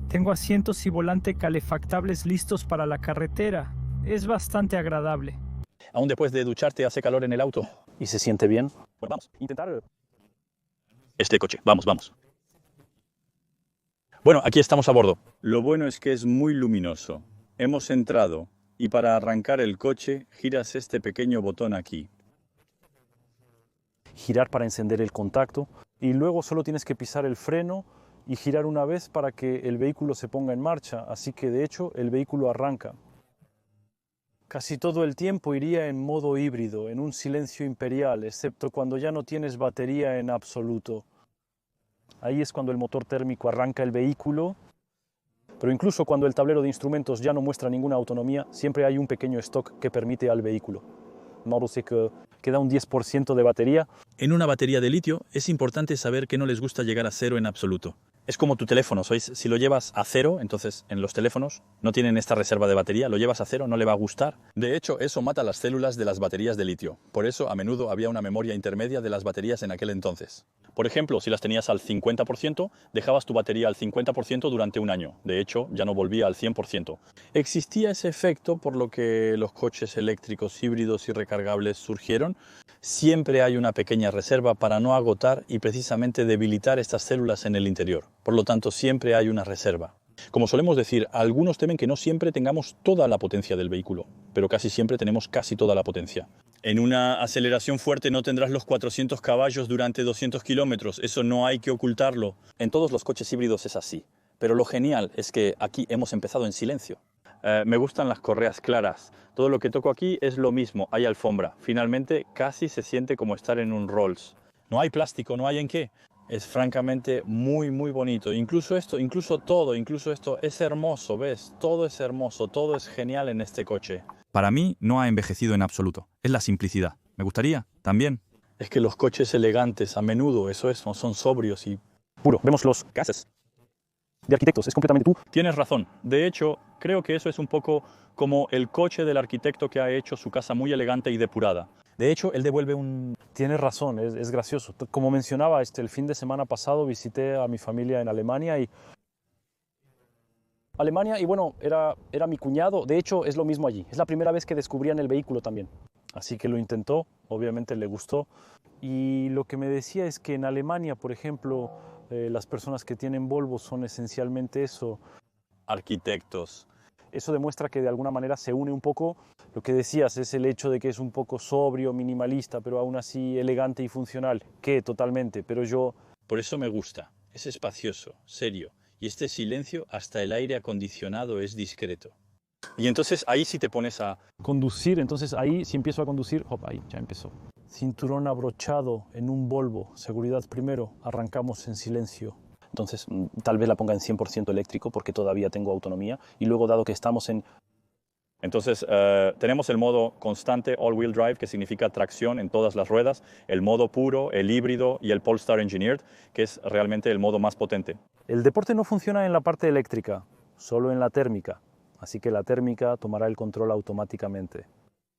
Tengo asientos y volante calefactables listos para la carretera. Es bastante agradable. Aún después de ducharte hace calor en el auto. ¿Y se siente bien? Pues vamos. Intentar. Este coche, vamos. Bueno, aquí estamos a bordo. Lo bueno es que es muy luminoso. Hemos entrado y para arrancar el coche giras este pequeño botón aquí. Girar para encender el contacto y luego solo tienes que pisar el freno y girar una vez para que el vehículo se ponga en marcha. Así que de hecho el vehículo arranca. Casi todo el tiempo iría en modo híbrido, en un silencio imperial, excepto cuando ya no tienes batería en absoluto. Ahí es cuando el motor térmico arranca el vehículo, pero incluso cuando el tablero de instrumentos ya no muestra ninguna autonomía, siempre hay un pequeño stock que permite al vehículo. Mauro sé que queda un 10% de batería. En una batería de litio es importante saber que no les gusta llegar a cero en absoluto. Es como tu teléfono, ¿sois? Si lo llevas a cero, entonces en los teléfonos no tienen esta reserva de batería, lo llevas a cero, no le va a gustar. De hecho, eso mata las células de las baterías de litio. Por eso, a menudo había una memoria intermedia de las baterías en aquel entonces. Por ejemplo, si las tenías al 50%, dejabas tu batería al 50% durante un año. De hecho, ya no volvía al 100%. Existía ese efecto por lo que los coches eléctricos híbridos y recargables surgieron. Siempre hay una pequeña reserva para no agotar y precisamente debilitar estas células en el interior. Por lo tanto, siempre hay una reserva. Como solemos decir, algunos temen que no siempre tengamos toda la potencia del vehículo, pero casi siempre tenemos casi toda la potencia. En una aceleración fuerte no tendrás los 400 caballos durante 200 kilómetros, eso no hay que ocultarlo. En todos los coches híbridos es así, pero lo genial es que aquí hemos empezado en silencio. Me gustan las correas claras. Todo lo que toco aquí es lo mismo, hay alfombra. Finalmente casi se siente como estar en un Rolls. No hay plástico, no hay en qué. Es francamente muy, muy bonito. Incluso esto, incluso todo, incluso esto es hermoso, ¿ves? Todo es hermoso, todo es genial en este coche. Para mí no ha envejecido en absoluto. Es la simplicidad. Me gustaría, también. Es que los coches elegantes, a menudo, eso es, no son sobrios y Puro, vemos los gases de arquitectos, es completamente tú. tienes razón. De hecho, creo que eso es un poco como el coche del arquitecto que ha hecho su casa muy elegante y depurada. De hecho, él devuelve un... Tienes razón, es gracioso. Como mencionaba, el fin de semana pasado visité a mi familia en Alemania y bueno, era mi cuñado. De hecho, es lo mismo allí. Es la primera vez que descubrían el vehículo también. Así que lo intentó, obviamente le gustó. Y lo que me decía es que en Alemania, por ejemplo, las personas que tienen Volvo son esencialmente eso. Arquitectos. Eso demuestra que de alguna manera se une un poco. Lo que decías es el hecho de que es un poco sobrio, minimalista, pero aún así elegante y funcional. Que totalmente, pero yo... Por eso me gusta. Es espacioso, serio. Y este silencio, hasta el aire acondicionado es discreto. Y entonces ahí sí te pones a... Conducir, entonces ahí si empiezo a conducir, ahí ya empezó. Cinturón abrochado en un Volvo, seguridad primero, arrancamos en silencio. Entonces tal vez la ponga en 100% eléctrico porque todavía tengo autonomía y luego dado que estamos en... Entonces tenemos el modo constante all-wheel drive, que significa tracción en todas las ruedas, el modo puro, el híbrido y el Polestar Engineered, que es realmente el modo más potente. El deporte no funciona en la parte eléctrica, solo en la térmica, así que la térmica tomará el control automáticamente.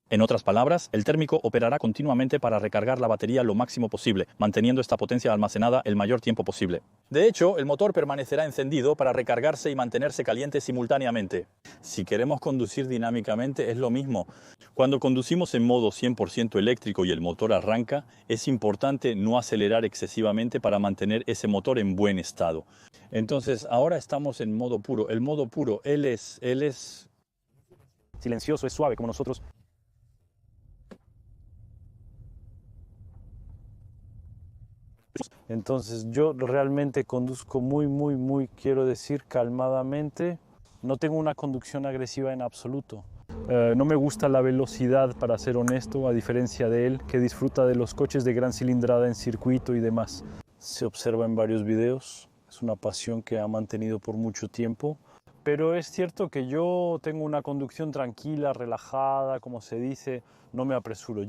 En otras palabras, el térmico operará continuamente para recargar la batería lo máximo posible, manteniendo esta potencia almacenada el mayor tiempo posible. De hecho, el motor permanecerá encendido para recargarse y mantenerse caliente simultáneamente. Si queremos conducir dinámicamente, es lo mismo. Cuando conducimos en modo 100% eléctrico y el motor arranca, es importante no acelerar excesivamente para mantener ese motor en buen estado. Entonces, ahora estamos en modo puro. El modo puro, él es... Silencioso, es suave como nosotros. Entonces yo realmente conduzco muy, quiero decir, calmadamente. No tengo una conducción agresiva en absoluto. No me gusta la velocidad, para ser honesto, a diferencia de él, que disfruta de los coches de gran cilindrada en circuito y demás. Se observa en varios videos, es una pasión que ha mantenido por mucho tiempo. Pero es cierto que yo tengo una conducción tranquila, relajada, como se dice, no me apresuro.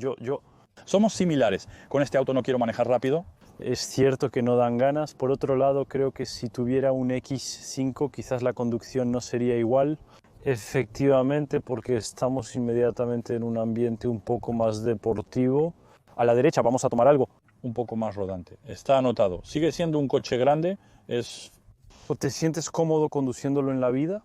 Somos similares. Con este auto no quiero manejar rápido. Es cierto que no dan ganas. Por otro lado, creo que si tuviera un X5 quizás la conducción no sería igual. Efectivamente, porque estamos inmediatamente en un ambiente un poco más deportivo. A la derecha vamos a tomar algo. Un poco más rodante. Está anotado. Sigue siendo un coche grande. ¿Te sientes cómodo conduciéndolo en la vida?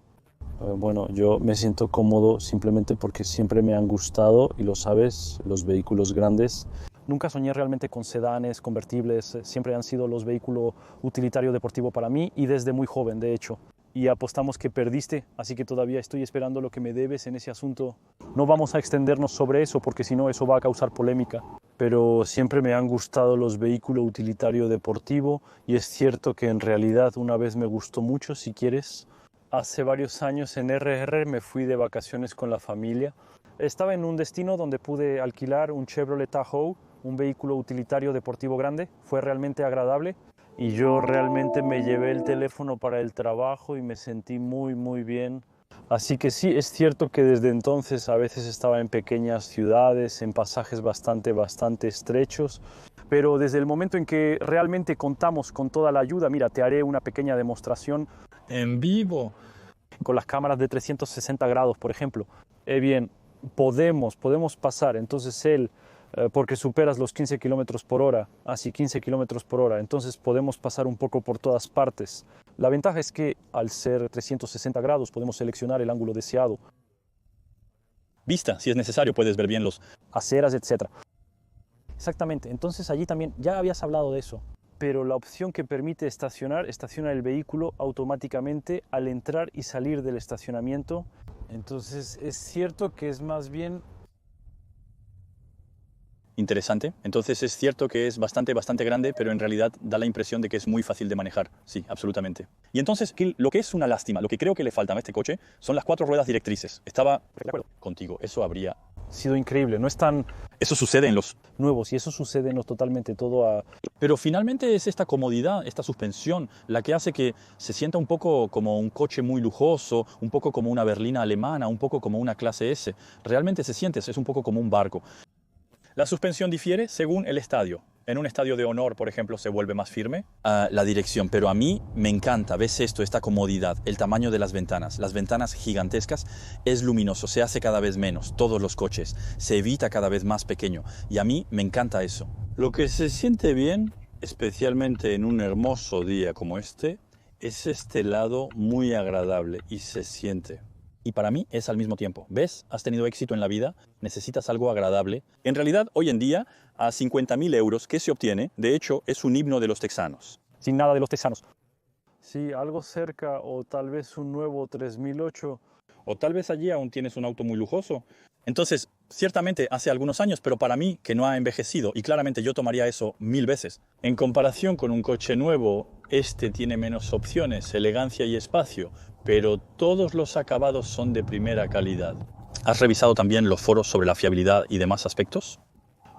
Bueno, yo me siento cómodo simplemente porque siempre me han gustado, y lo sabes, los vehículos grandes. Nunca soñé realmente con sedanes, convertibles, siempre han sido los vehículos utilitario deportivo para mí y desde muy joven, de hecho. Y apostamos que perdiste, así que todavía estoy esperando lo que me debes en ese asunto. No vamos a extendernos sobre eso porque si no eso va a causar polémica. Pero siempre me han gustado los vehículos utilitario deportivo y es cierto que en realidad una vez me gustó mucho, si quieres. Hace varios años en RR me fui de vacaciones con la familia. Estaba en un destino donde pude alquilar un Chevrolet Tahoe, un vehículo utilitario deportivo grande. Fue realmente agradable y yo realmente me llevé el teléfono para el trabajo y me sentí muy bien. Así que sí, es cierto que desde entonces a veces estaba en pequeñas ciudades, en pasajes bastante estrechos, pero desde el momento en que realmente contamos con toda la ayuda, mira, te haré una pequeña demostración. En vivo. Con las cámaras de 360 grados, por ejemplo. Bien, podemos pasar. Entonces él, porque superas los 15 kilómetros por hora, así 15 kilómetros por hora, entonces podemos pasar un poco por todas partes. La ventaja es que al ser 360 grados podemos seleccionar el ángulo deseado. Vista, si es necesario, puedes ver bien los aceras, etc. Exactamente, entonces allí también, ya habías hablado de eso. Pero la opción que permite estaciona el vehículo automáticamente al entrar y salir del estacionamiento. Entonces es cierto que es más bien interesante. Entonces es cierto que es bastante grande, pero en realidad da la impresión de que es muy fácil de manejar. Sí, absolutamente. Y entonces, lo que es una lástima, lo que creo que le falta a este coche son las 4 ruedas directrices. Estaba de acuerdo contigo, eso habría... Sido increíble, no están Eso sucede en los... nuevos y eso sucede en los totalmente todo a... Pero finalmente es esta comodidad, esta suspensión, la que hace que se sienta un poco como un coche muy lujoso, un poco como una berlina alemana, un poco como una clase S. Realmente se siente, es un poco como un barco. La suspensión difiere según el estadio. En un estadio de honor, por ejemplo, se vuelve más firme. La dirección, pero a mí me encanta, ves esto, esta comodidad, el tamaño de las ventanas gigantescas, es luminoso, se hace cada vez menos, todos los coches, se evita cada vez más pequeño y a mí me encanta eso. Lo que se siente bien, especialmente en un hermoso día como este, es este lado muy agradable y se siente. Y para mí es al mismo tiempo. ¿Ves? Has tenido éxito en la vida, necesitas algo agradable. En realidad, hoy en día, a 50.000 euros, ¿qué se obtiene? De hecho, es un himno de los texanos. Sin nada de los texanos. Sí, algo cerca o tal vez un nuevo 3008. O tal vez allí aún tienes un auto muy lujoso. Entonces, ciertamente hace algunos años, pero para mí, que no ha envejecido, y claramente yo tomaría eso 1000 veces. En comparación con un coche nuevo, este tiene menos opciones, elegancia y espacio, pero todos los acabados son de primera calidad. ¿Has revisado también los foros sobre la fiabilidad y demás aspectos?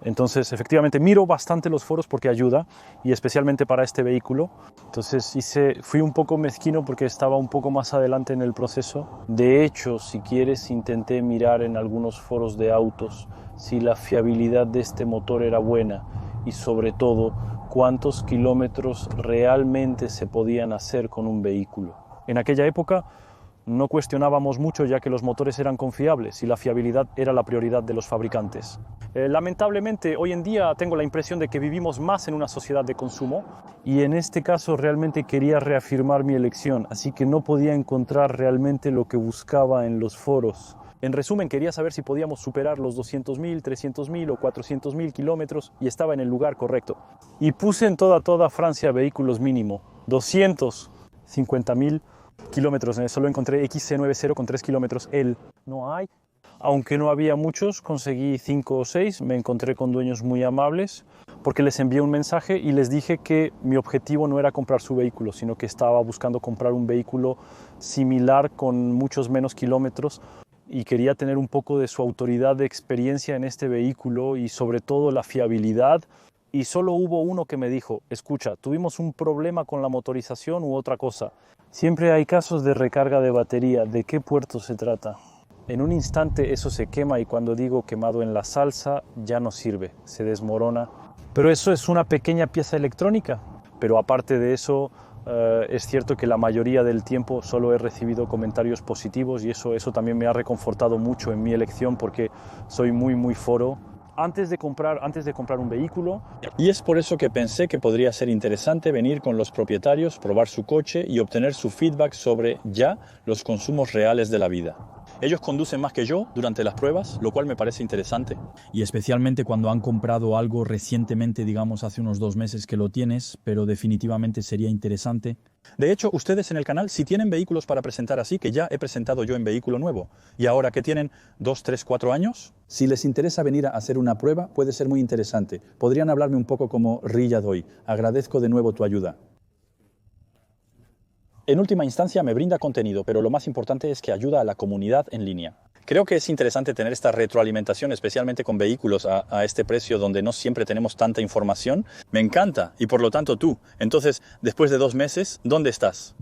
Entonces, efectivamente, miro bastante los foros porque ayuda, y especialmente para este vehículo. Entonces, fui un poco mezquino porque estaba un poco más adelante en el proceso. De hecho, si quieres, intenté mirar en algunos foros de autos si la fiabilidad de este motor era buena y sobre todo, cuántos kilómetros realmente se podían hacer con un vehículo. En aquella época no cuestionábamos mucho ya que los motores eran confiables y la fiabilidad era la prioridad de los fabricantes. Lamentablemente, hoy en día tengo la impresión de que vivimos más en una sociedad de consumo y en este caso realmente quería reafirmar mi elección, así que no podía encontrar realmente lo que buscaba en los foros. En resumen, quería saber si podíamos superar los 200.000, 300.000 o 400.000 kilómetros y estaba en el lugar correcto. Y puse en toda Francia vehículos mínimo, 250.000 kilómetros. Solo encontré XC90 con 3 kilómetros. No hay. Aunque no había muchos, conseguí 5 o 6. Me encontré con dueños muy amables porque les envié un mensaje y les dije que mi objetivo no era comprar su vehículo, sino que estaba buscando comprar un vehículo similar con muchos menos kilómetros y quería tener un poco de su autoridad de experiencia en este vehículo y sobre todo la fiabilidad. Y solo hubo uno que me dijo, escucha, tuvimos un problema con la motorización u otra cosa. Siempre hay casos de recarga de batería. ¿De qué puerto se trata? En un instante eso se quema y cuando digo quemado en la salsa ya no sirve, se desmorona. Pero eso es una pequeña pieza electrónica. Pero aparte de eso, es cierto que la mayoría del tiempo solo he recibido comentarios positivos y eso también me ha reconfortado mucho en mi elección porque soy muy foro. Antes de comprar un vehículo. Y es por eso que pensé que podría ser interesante venir con los propietarios, probar su coche y obtener su feedback sobre ya los consumos reales de la vida. Ellos conducen más que yo durante las pruebas, lo cual me parece interesante. Y especialmente cuando han comprado algo recientemente, digamos hace unos 2 meses que lo tienes, pero definitivamente sería interesante. De hecho, ustedes en el canal, si tienen vehículos para presentar así, que ya he presentado yo en vehículo nuevo, y ahora que tienen 2, 3, 4 años, si les interesa venir a hacer una prueba, puede ser muy interesante. Podrían hablarme un poco como Rilla Doy. Agradezco de nuevo tu ayuda. En última instancia me brinda contenido, pero lo más importante es que ayuda a la comunidad en línea. Creo que es interesante tener esta retroalimentación, especialmente con vehículos a este precio donde no siempre tenemos tanta información. Me encanta, y por lo tanto tú. Entonces, después de 2 meses, ¿dónde estás?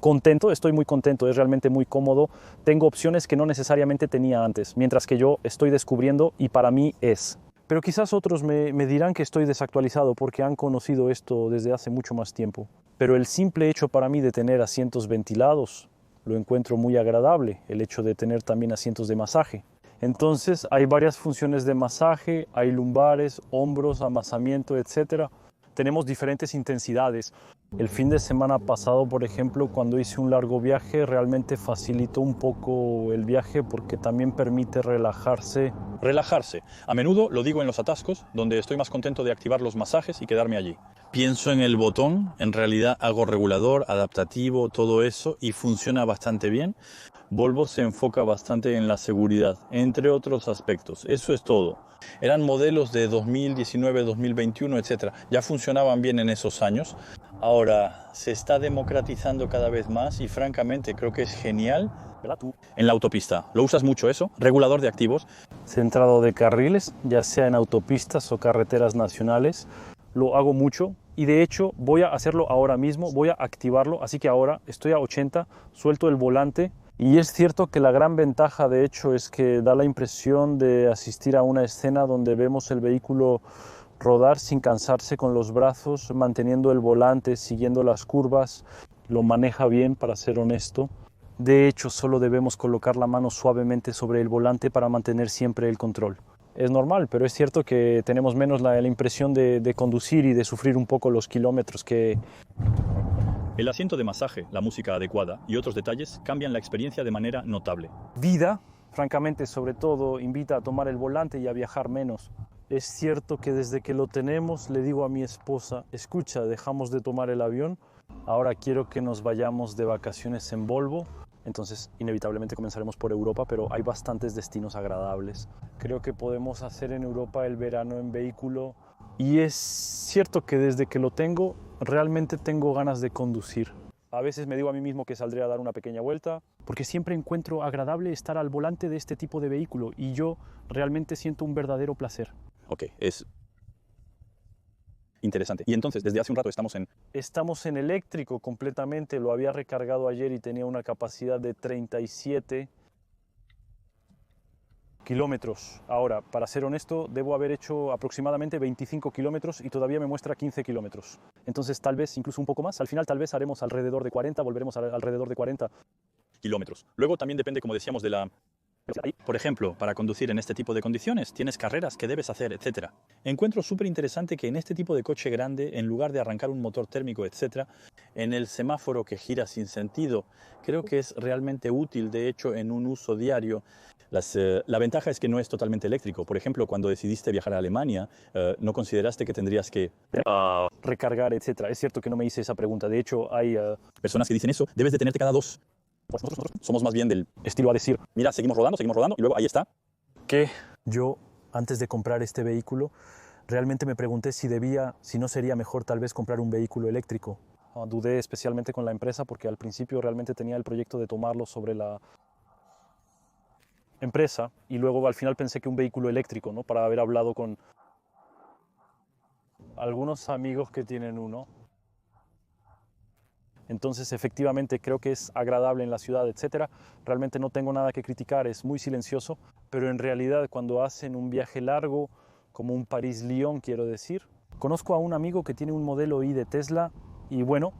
Contento, estoy muy contento, es realmente muy cómodo. Tengo opciones que no necesariamente tenía antes, mientras que yo estoy descubriendo y para mí es. Pero quizás otros me dirán que estoy desactualizado porque han conocido esto desde hace mucho más tiempo. Pero el simple hecho para mí de tener asientos ventilados lo encuentro muy agradable, el hecho de tener también asientos de masaje. Entonces hay varias funciones de masaje, hay lumbares, hombros, amasamiento, etc. Tenemos diferentes intensidades. El fin de semana pasado, por ejemplo, cuando hice un largo viaje, realmente facilitó un poco el viaje porque también permite relajarse. Relajarse. A menudo lo digo en los atascos, donde estoy más contento de activar los masajes y quedarme allí. Pienso en el botón, en realidad hago regulador, adaptativo, todo eso, y funciona bastante bien. Volvo se enfoca bastante en la seguridad, entre otros aspectos. Eso es todo. Eran modelos de 2019, 2021, etc. Ya funcionaban bien en esos años. Ahora se está democratizando cada vez más y francamente creo que es genial. En la autopista, ¿lo usas mucho eso? Regulador de activos. Centrado de carriles, ya sea en autopistas o carreteras nacionales, lo hago mucho y de hecho voy a hacerlo ahora mismo, voy a activarlo, así que ahora estoy a 80, suelto el volante y es cierto que la gran ventaja de hecho es que da la impresión de asistir a una escena donde vemos el vehículo rodar sin cansarse con los brazos, manteniendo el volante, siguiendo las curvas, lo maneja bien para ser honesto. De hecho, solo debemos colocar la mano suavemente sobre el volante para mantener siempre el control. Es normal, pero es cierto que tenemos menos la impresión de conducir y de sufrir un poco los kilómetros que... El asiento de masaje, la música adecuada y otros detalles cambian la experiencia de manera notable. Vida, francamente, sobre todo, invita a tomar el volante y a viajar menos. Es cierto que desde que lo tenemos le digo a mi esposa, escucha, dejamos de tomar el avión, ahora quiero que nos vayamos de vacaciones en Volvo. Entonces, inevitablemente comenzaremos por Europa, pero hay bastantes destinos agradables. Creo que podemos hacer en Europa el verano en vehículo. Y es cierto que desde que lo tengo, realmente tengo ganas de conducir. A veces me digo a mí mismo que saldré a dar una pequeña vuelta, porque siempre encuentro agradable estar al volante de este tipo de vehículo y yo realmente siento un verdadero placer. Ok, es interesante. Y entonces, desde hace un rato Estamos en eléctrico completamente, lo había recargado ayer y tenía una capacidad de 37 kilómetros. Ahora, para ser honesto, debo haber hecho aproximadamente 25 kilómetros y todavía me muestra 15 kilómetros. Entonces, tal vez incluso un poco más. Al final, tal vez haremos alrededor de 40, volveremos alrededor de 40 kilómetros. Luego también depende, como decíamos, de la... Por ejemplo, para conducir en este tipo de condiciones, tienes carreras que debes hacer, etc. Encuentro súper interesante que en este tipo de coche grande, en lugar de arrancar un motor térmico, etc., en el semáforo que gira sin sentido, creo que es realmente útil, de hecho, en un uso diario. La ventaja es que no es totalmente eléctrico. Por ejemplo, cuando decidiste viajar a Alemania, no consideraste que tendrías que recargar, etc. Es cierto que no me hice esa pregunta. De hecho, hay personas que dicen eso, debes detenerte cada 2. Nosotros somos más bien del estilo a decir, mira, seguimos rodando y luego ahí está. Que yo, antes de comprar este vehículo, realmente me pregunté si no sería mejor tal vez comprar un vehículo eléctrico. Dudé especialmente con la empresa porque al principio realmente tenía el proyecto de tomarlo sobre la empresa y luego al final pensé que un vehículo eléctrico, ¿no? Para haber hablado con algunos amigos que tienen uno. Entonces, efectivamente, creo que es agradable en la ciudad, etc. Realmente no tengo nada que criticar, es muy silencioso, pero en realidad cuando hacen un viaje largo, como un París-Lyon, quiero decir, conozco a un amigo que tiene un modelo I de Tesla y bueno,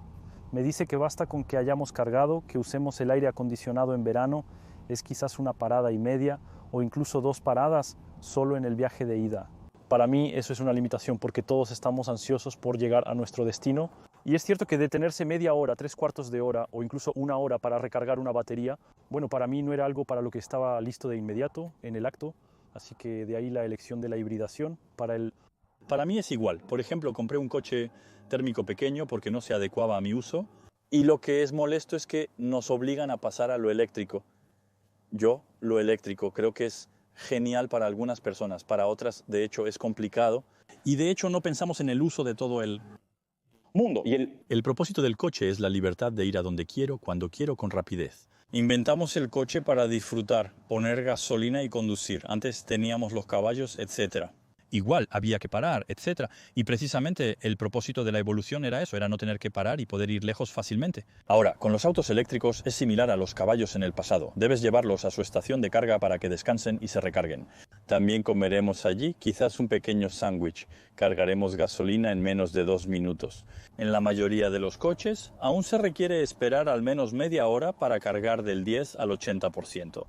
me dice que basta con que hayamos cargado, que usemos el aire acondicionado en verano, es quizás una parada y media o incluso 2 paradas solo en el viaje de ida. Para mí eso es una limitación porque todos estamos ansiosos por llegar a nuestro destino. Y es cierto que detenerse media hora, 3/4 de hora o incluso 1 hora para recargar una batería, bueno, para mí no era algo para lo que estaba listo de inmediato en el acto, así que de ahí la elección de la hibridación Para mí es igual. Por ejemplo, compré un coche térmico pequeño porque no se adecuaba a mi uso y lo que es molesto es que nos obligan a pasar a lo eléctrico. Yo, lo eléctrico, creo que es genial para algunas personas, para otras, de hecho, es complicado y de hecho no pensamos en el uso de todo el mundo. Y el propósito del coche es la libertad de ir a donde quiero, cuando quiero, con rapidez. Inventamos el coche para disfrutar, poner gasolina y conducir. Antes teníamos los caballos, etc. Igual había que parar, etc. Y precisamente el propósito de la evolución era eso, era no tener que parar y poder ir lejos fácilmente. Ahora, con los autos eléctricos es similar a los caballos en el pasado. Debes llevarlos a su estación de carga para que descansen y se recarguen. También comeremos allí quizás un pequeño sándwich. Cargaremos gasolina en menos de 2 minutos. En la mayoría de los coches aún se requiere esperar al menos media hora para cargar del 10 al 80%.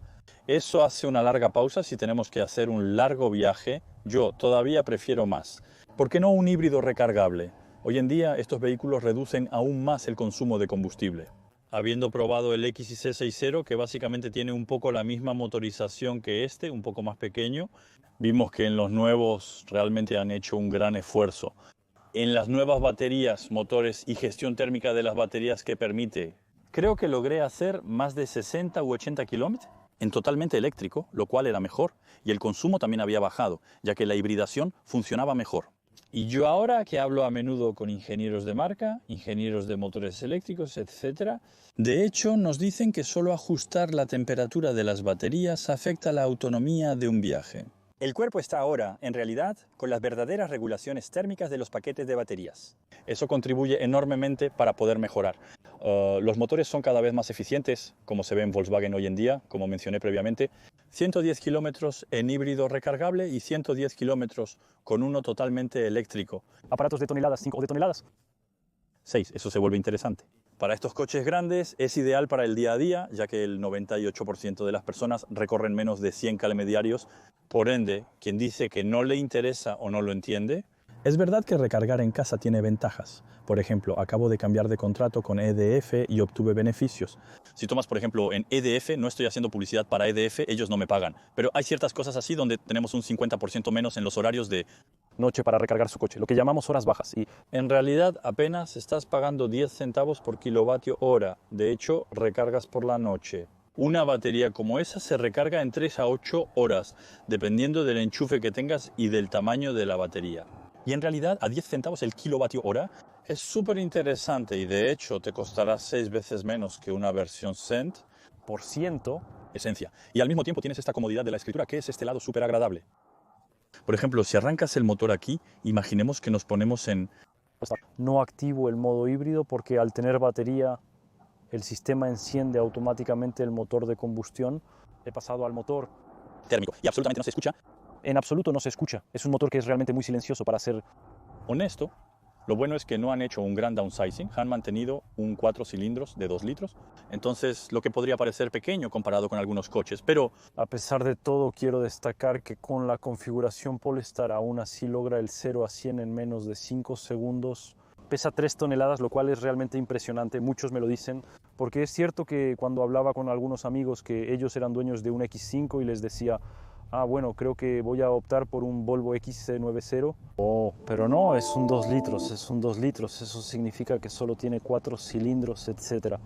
Eso hace una larga pausa si tenemos que hacer un largo viaje. Yo todavía prefiero más. ¿Por qué no un híbrido recargable? Hoy en día estos vehículos reducen aún más el consumo de combustible. Habiendo probado el XC60, que básicamente tiene un poco la misma motorización que este, un poco más pequeño, vimos que en los nuevos realmente han hecho un gran esfuerzo. En las nuevas baterías, motores y gestión térmica de las baterías que permite, creo que logré hacer más de 60 u 80 kilómetros en totalmente eléctrico, lo cual era mejor, y el consumo también había bajado, ya que la hibridación funcionaba mejor. Y yo ahora que hablo a menudo con ingenieros de marca, ingenieros de motores eléctricos, etc., de hecho nos dicen que solo ajustar la temperatura de las baterías afecta la autonomía de un viaje. El cuerpo está ahora, en realidad, con las verdaderas regulaciones térmicas de los paquetes de baterías. Eso contribuye enormemente para poder mejorar. Los motores son cada vez más eficientes, como se ve en Volkswagen hoy en día, como mencioné previamente. 110 kilómetros en híbrido recargable y 110 kilómetros con uno totalmente eléctrico. Aparatos de toneladas, 5 o de toneladas. 6, eso se vuelve interesante. Para estos coches grandes es ideal para el día a día, ya que el 98% de las personas recorren menos de 100 km diarios. Por ende, quien dice que no le interesa o no lo entiende. Es verdad que recargar en casa tiene ventajas. Por ejemplo, acabo de cambiar de contrato con EDF y obtuve beneficios. Si tomas, por ejemplo, en EDF, no estoy haciendo publicidad para EDF, ellos no me pagan. Pero hay ciertas cosas así donde tenemos un 50% menos en los horarios de Noche para recargar su coche, lo que llamamos horas bajas. Y en realidad apenas estás pagando 10 centavos por kilovatio hora. De hecho, recargas por la noche. Una batería como esa se recarga en 3 a 8 horas, dependiendo del enchufe que tengas y del tamaño de la batería. Y en realidad, a 10 centavos el kilovatio hora es súper interesante y de hecho te costará 6 veces menos que una versión Cent por ciento, esencia. Y al mismo tiempo tienes esta comodidad de la escritura, que es este lado súper agradable. Por ejemplo, si arrancas el motor aquí, imaginemos que nos ponemos en no activo el modo híbrido porque al tener batería el sistema enciende automáticamente el motor de combustión. He pasado al motor térmico y absolutamente no se escucha. En absoluto no se escucha. Es un motor que es realmente muy silencioso para ser honesto. Lo bueno es que no han hecho un gran downsizing, han mantenido un 4 cilindros de 2 litros, entonces lo que podría parecer pequeño comparado con algunos coches, pero a pesar de todo quiero destacar que con la configuración Polestar aún así logra el 0 a 100 en menos de 5 segundos. Pesa 3 toneladas, lo cual es realmente impresionante, muchos me lo dicen, porque es cierto que cuando hablaba con algunos amigos que ellos eran dueños de un X5 y les decía bueno, creo que voy a optar por un Volvo XC90. Pero no, es un 2 litros, eso significa que solo tiene 4 cilindros, etc.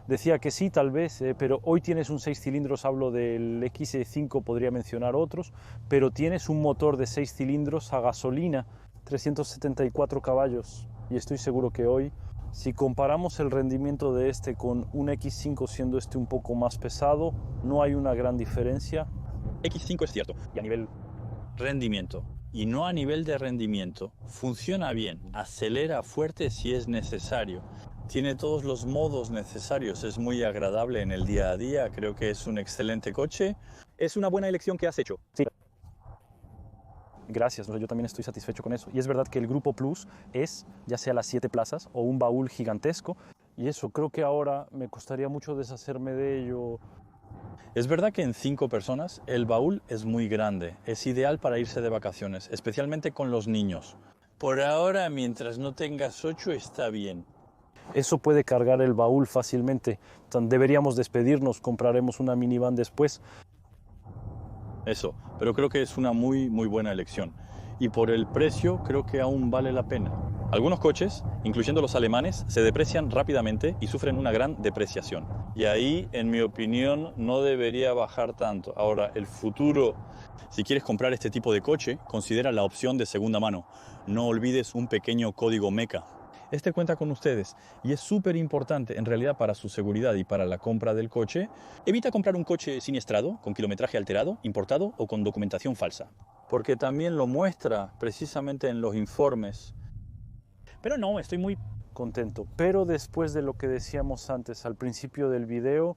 Decía que sí, tal vez, pero hoy tienes un 6 cilindros, hablo del XC5, podría mencionar otros, pero tienes un motor de 6 cilindros a gasolina, 374 caballos, y estoy seguro que hoy, si comparamos el rendimiento de este con un X5 siendo este un poco más pesado, no hay una gran diferencia. X5 es cierto, y a nivel rendimiento, y no a nivel de rendimiento, funciona bien, acelera fuerte si es necesario, tiene todos los modos necesarios, es muy agradable en el día a día, creo que es un excelente coche, es una buena elección que has hecho. Sí. Gracias, yo también estoy satisfecho con eso. Y es verdad que el Grupo Plus es, ya sea las 7 plazas o un baúl gigantesco, y eso creo que ahora me costaría mucho deshacerme de ello. Es verdad que en 5 personas el baúl es muy grande, es ideal para irse de vacaciones, especialmente con los niños. Por ahora, mientras no tengas 8, está bien. Eso puede cargar el baúl fácilmente. Deberíamos despedirnos, compraremos una minivan después. Eso, pero creo que es una muy buena elección. Y por el precio creo que aún vale la pena. Algunos coches, incluyendo los alemanes, se deprecian rápidamente y sufren una gran depreciación. Y ahí, en mi opinión, no debería bajar tanto. Ahora, el futuro, si quieres comprar este tipo de coche, considera la opción de segunda mano. No olvides un pequeño código MECA. Este cuenta con ustedes y es súper importante en realidad para su seguridad y para la compra del coche. Evita comprar un coche siniestrado, con kilometraje alterado, importado o con documentación falsa. Porque también lo muestra precisamente en los informes. Pero no, estoy muy contento. Pero después de lo que decíamos antes al principio del video,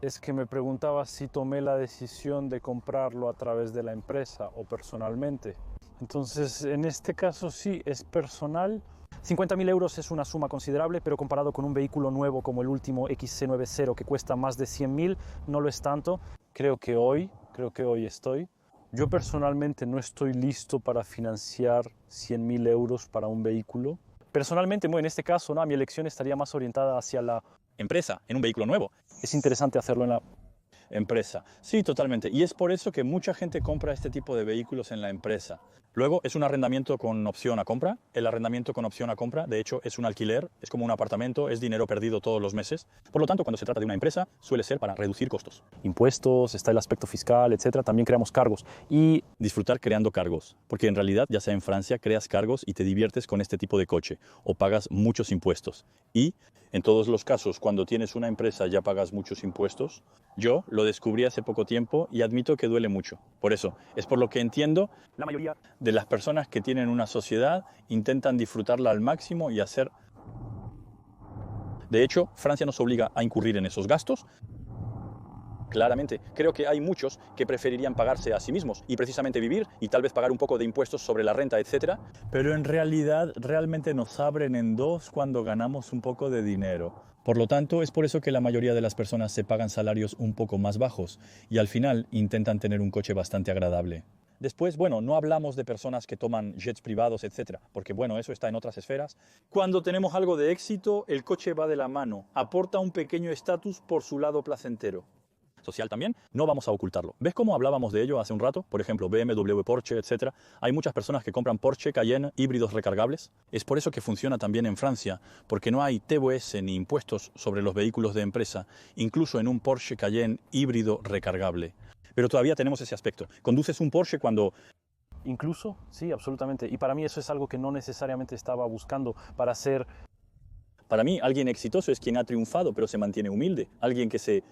es que me preguntaba si tomé la decisión de comprarlo a través de la empresa o personalmente. Entonces, en este caso sí, es personal. 50.000 euros es una suma considerable, pero comparado con un vehículo nuevo como el último XC90 que cuesta más de 100.000, no lo es tanto. Creo que hoy estoy. Yo personalmente no estoy listo para financiar 100.000 euros para un vehículo. Personalmente, en este caso, ¿no? Mi elección estaría más orientada hacia la empresa, en un vehículo nuevo. Es interesante hacerlo en la Empresa. Sí, totalmente. Y es por eso que mucha gente compra este tipo de vehículos en la empresa. Luego es un arrendamiento con opción a compra. El arrendamiento con opción a compra, de hecho, es un alquiler, es como un apartamento, es dinero perdido todos los meses. Por lo tanto, cuando se trata de una empresa, suele ser para reducir costos. impuestos, está el aspecto fiscal, etcétera. También creamos cargos. Y Disfrutar creando cargos, porque en realidad, ya sea en Francia, creas cargos y te diviertes con este tipo de coche, o pagas muchos impuestos. Y en todos los casos, cuando tienes una empresa ya pagas muchos impuestos. Yo lo descubrí hace poco tiempo y admito que duele mucho. Por eso, es por lo que entiendo, la mayoría de las personas que tienen una sociedad intentan disfrutarla al máximo y hacer... De hecho, Francia nos obliga a incurrir en esos gastos. Claramente, creo que hay muchos que preferirían pagarse a sí mismos y precisamente vivir y tal vez pagar un poco de impuestos sobre la renta, etc. Pero en realidad, realmente nos abren en dos cuando ganamos un poco de dinero. Por lo tanto, es por eso que la mayoría de las personas se pagan salarios un poco más bajos y al final intentan tener un coche bastante agradable. Después, bueno, no hablamos de personas que toman jets privados, etc., porque bueno, eso está en otras esferas. Cuando tenemos algo de éxito, el coche va de la mano, aporta un pequeño estatus por su lado placentero. Social también, no vamos a ocultarlo. ¿Ves cómo hablábamos de ello hace un rato? Por ejemplo, BMW, Porsche, etc. Hay muchas personas que compran Porsche, Cayenne, híbridos recargables. Es por eso que funciona también en Francia, porque no hay TVS ni impuestos sobre los vehículos de empresa, incluso en un Porsche Cayenne híbrido recargable. Pero todavía tenemos ese aspecto. Conduces un Porsche cuando... Incluso, sí, absolutamente. Y para mí eso es algo que no necesariamente estaba buscando para ser... Para mí, alguien exitoso es quien ha triunfado, pero se mantiene humilde. Alguien que se...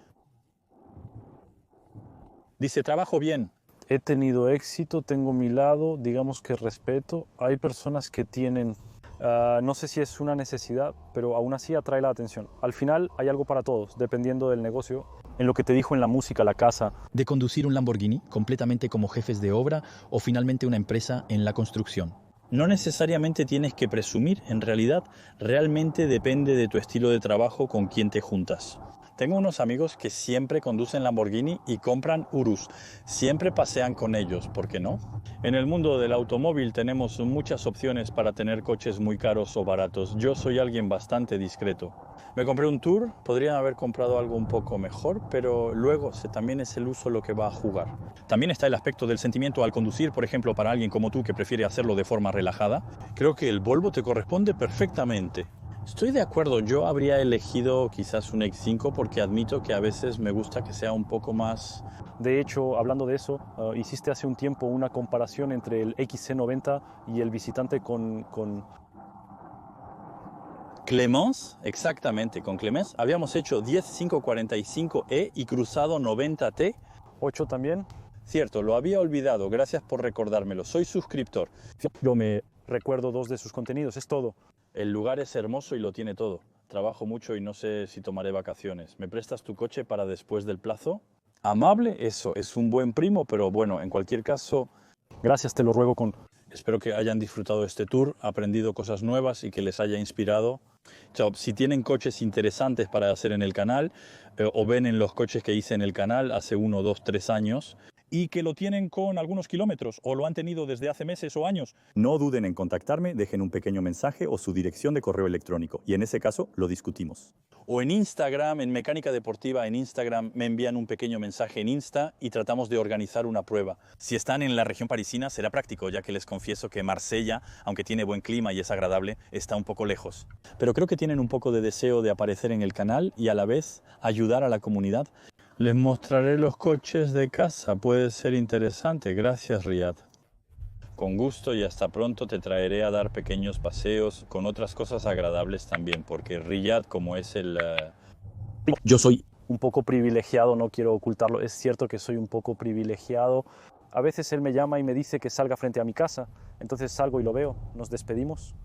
dice, trabajo bien. He tenido éxito, tengo mi lado, digamos que respeto. Hay personas que tienen, no sé si es una necesidad, pero aún así atrae la atención. Al final hay algo para todos, dependiendo del negocio. En lo que te dijo en la música, la casa. De conducir un Lamborghini completamente como jefes de obra o finalmente una empresa en la construcción. No necesariamente tienes que presumir, en realidad, realmente depende de tu estilo de trabajo con quien te juntas. Tengo unos amigos que siempre conducen Lamborghini y compran Urus. Siempre pasean con ellos, ¿por qué no? En el mundo del automóvil tenemos muchas opciones para tener coches muy caros o baratos. Yo soy alguien bastante discreto. Me compré un Tour, podrían haber comprado algo un poco mejor, pero luego también es el uso lo que va a jugar. También está el aspecto del sentimiento al conducir, por ejemplo, para alguien como tú que prefiere hacerlo de forma relajada. Creo que el Volvo te corresponde perfectamente. Estoy de acuerdo, yo habría elegido quizás un X5 porque admito que a veces me gusta que sea un poco más... De hecho, hablando de eso, hiciste hace un tiempo una comparación entre el XC90 y el Visitante con... Clemence, exactamente, con Clemence habíamos hecho 10545E y cruzado 90T. 8 también. Cierto, lo había olvidado, gracias por recordármelo, soy suscriptor. Yo me recuerdo 2 de sus contenidos, es todo. El lugar es hermoso y lo tiene todo. Trabajo mucho y no sé si tomaré vacaciones. ¿Me prestas tu coche para después del plazo? Amable, eso, es un buen primo, pero bueno, en cualquier caso... Gracias, te lo ruego con... Espero que hayan disfrutado este tour, aprendido cosas nuevas y que les haya inspirado. Chao. Si tienen coches interesantes para hacer en el canal o ven en los coches que hice en el canal hace 1, 2, 3 años y que lo tienen con algunos kilómetros o lo han tenido desde hace meses o años, no duden en contactarme, dejen un pequeño mensaje o su dirección de correo electrónico y en ese caso lo discutimos. O en Instagram, en Mecánica Deportiva, en Instagram me envían un pequeño mensaje en Insta y tratamos de organizar una prueba. Si están en la región parisina será práctico, ya que les confieso que Marsella, aunque tiene buen clima y es agradable, está un poco lejos. Pero creo que tienen un poco de deseo de aparecer en el canal y a la vez ayudar a la comunidad. Les mostraré los coches de casa, puede ser interesante. Gracias, Riyad. Con gusto y hasta pronto te traeré a dar pequeños paseos con otras cosas agradables también, porque Riyad, como es el... Yo soy un poco privilegiado, no quiero ocultarlo, es cierto que soy un poco privilegiado. A veces él me llama y me dice que salga frente a mi casa, entonces salgo y lo veo, nos despedimos.